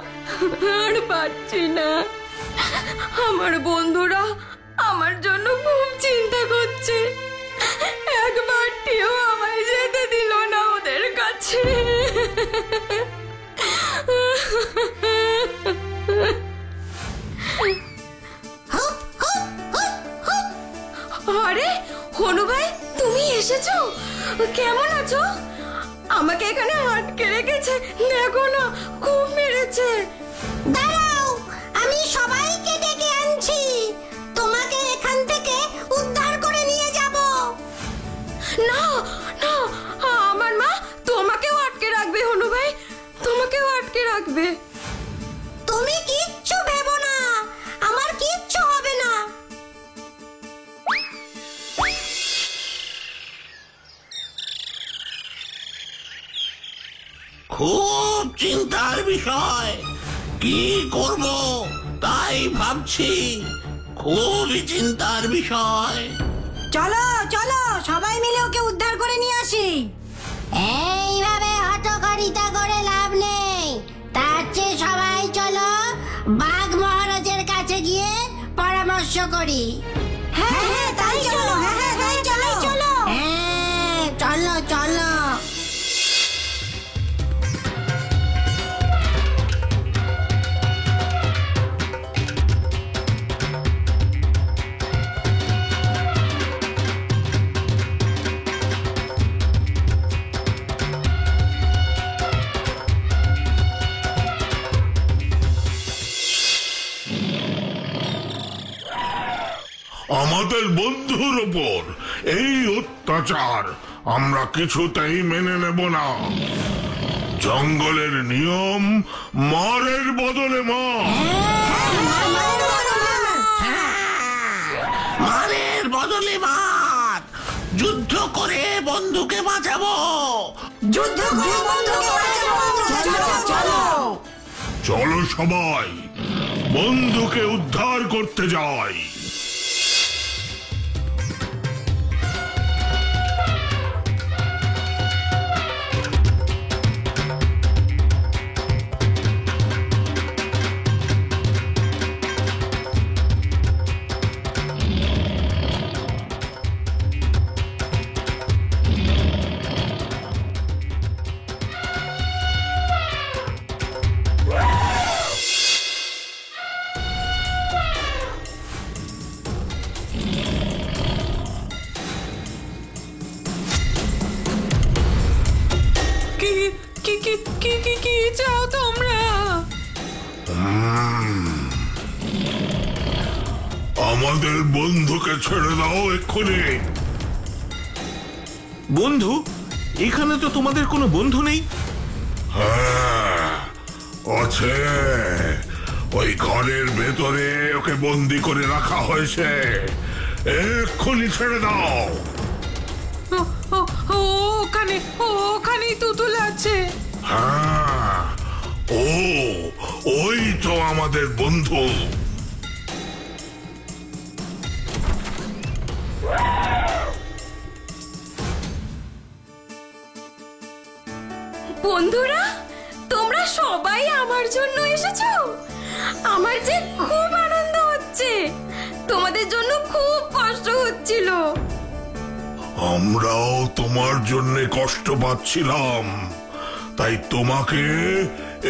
আর পারছি না। আমার বন্ধুরা আমার জন্য খুব চিন্তা করছে, একবারটিও আমায় যেতে দিল না ওদের কাছে। আরে হনু ভাই, তুমি এসেছো? কেমন আছো? আমাকে এখানে আটকে রেখেছে, দেখো না, খুব মেরেছে। দাঁড়াও, আমি সবাইকে ডেকে আনছি, তোমাকে এখান থেকে উদ্ধার করে নিয়ে যাব। না না, আমার মা তোমাকেও আটকে রাখবে হনু ভাই, তোমাকেও আটকে রাখবে। তুমি কিচ্ছু ভেবো না, আমার কিচ্ছু হবে না। খুব চিন্তার বিষয়, কি করব তাই ভাবছি। খুবই চিন্তার বিষয়। চলো চলো, সবাই মিলে ওকে উদ্ধার করে নিয়ে আসি। এইভাবে হটকারিতা করে লাভ নেই, তার চেয়ে সবাই চলো বাঘ মহারাজের কাছে গিয়ে পরামর্শ করি। হ্যাঁ হ্যাঁ, তাই চলো, হ্যাঁ হ্যাঁ তাই চলো, চলো, হ্যাঁ চলো চলো। আমাদের বন্ধুর ওপর এই অত্যাচার আমরা কিছুতেই মেনে নেব না। জঙ্গলের নিয়ম, মারের বদলে মার। মারের বদলে মার, যুদ্ধ করে বন্ধুকে বাঁচাবো। যুদ্ধ করে বন্ধুকে বাঁচাবো। চলো চলো চলো সবাই বন্ধুকে উদ্ধার করতে যাই। কি চাও তোমরা? আমাদের বন্ধুকে ছেড়ে দাও এক্ষুনি। বন্ধু? এখানে তো তোমাদের কোনো বন্ধু নেই। হ্যাঁ আছে, ওই ঘরের ভেতরে ওকে বন্দি করে রাখা হয়েছে। এক্ষুনি ছেড়ে দাও। ওখানেই তুতুল আছে। হ্যাঁ ওই তো আমাদের বন্ধু। বন্ধুরা, তোমরা সবাই আমার জন্য এসেছো। আমার যে খুব আনন্দ হচ্ছে। তোমাদের জন্য খুব কষ্ট হচ্ছিল। আমরাও তোমার জন্য কষ্ট পাচ্ছিলাম, তাই তোমাকে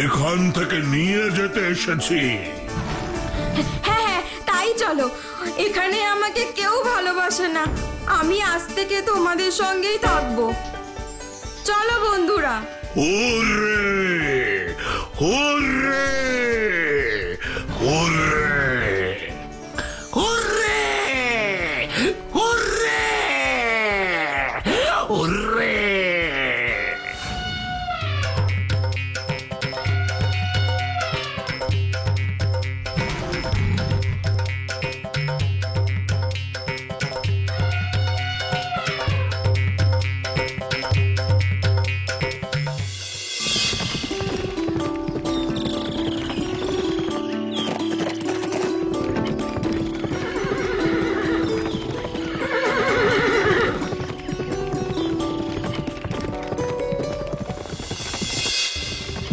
এখান থেকে নিয়ে যেতে এসেছি। হ্যাঁ, তাই চলো। এখানে আমাকে কেউ ভালোবাসে না। আমি আজ থেকে তোমাদের সঙ্গেই থাকবো। চলো বন্ধুরা। Hurray hurray hurray hurray hurray hurray.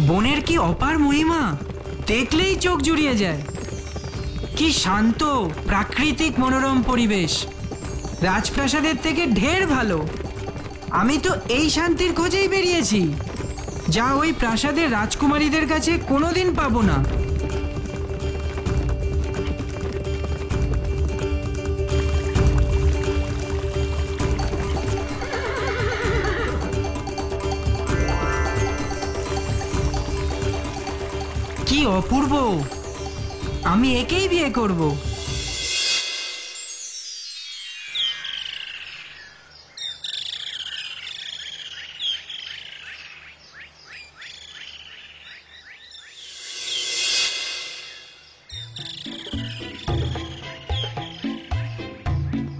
বনের কি অপার মহিমা, দেখলেই চোখ জুড়িয়ে যায়। কি শান্ত প্রাকৃতিক মনোরম পরিবেশ, রাজপ্রাসাদের থেকে ঢের ভালো। আমি তো এই শান্তির খোঁজেই বেরিয়েছি, যা ওই প্রাসাদের রাজকুমারীদের কাছে কোনোদিন পাবো না। কি অপূর্ব, আমি একেই বিয়ে করব।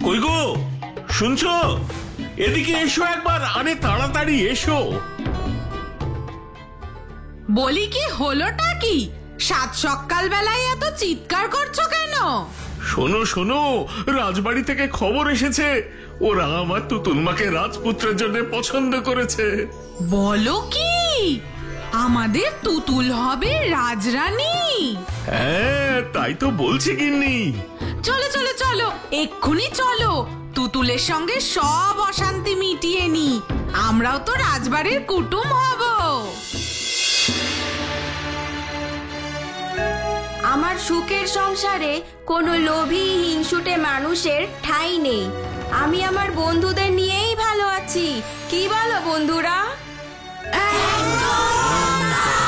কই গো, শুনছো? এদিকে এসো একবার। আরে তাড়াতাড়ি এসো। বলি কি হলোটা কি? সাত সকাল বেলায় এত চিৎকার করছো কেন? শোনো শোনো, রাজবাড়ি থেকে খবর এসেছে। ওরা আমার তুতুলমাকে রাজপুত্রের জন্য পছন্দ করেছে। বলো কি? আমাদের তুতুল হবে রাজরানী? হ্যাঁ, তাই তো বলছি গিন্নি। চলো চলো চলো, এক্ষুনি চলো। তুতুলের সঙ্গে সব অশান্তি মিটিয়ে নি। আমরাও তো রাজবাড়ির কুটুম হব। আমার সুখের সংসারে কোনো লোভী হিংসুটে মানুষের ঠাঁই নেই। আমি আমার বন্ধুদের নিয়েই ভালো আছি। কি বলো বন্ধুরা? একদম।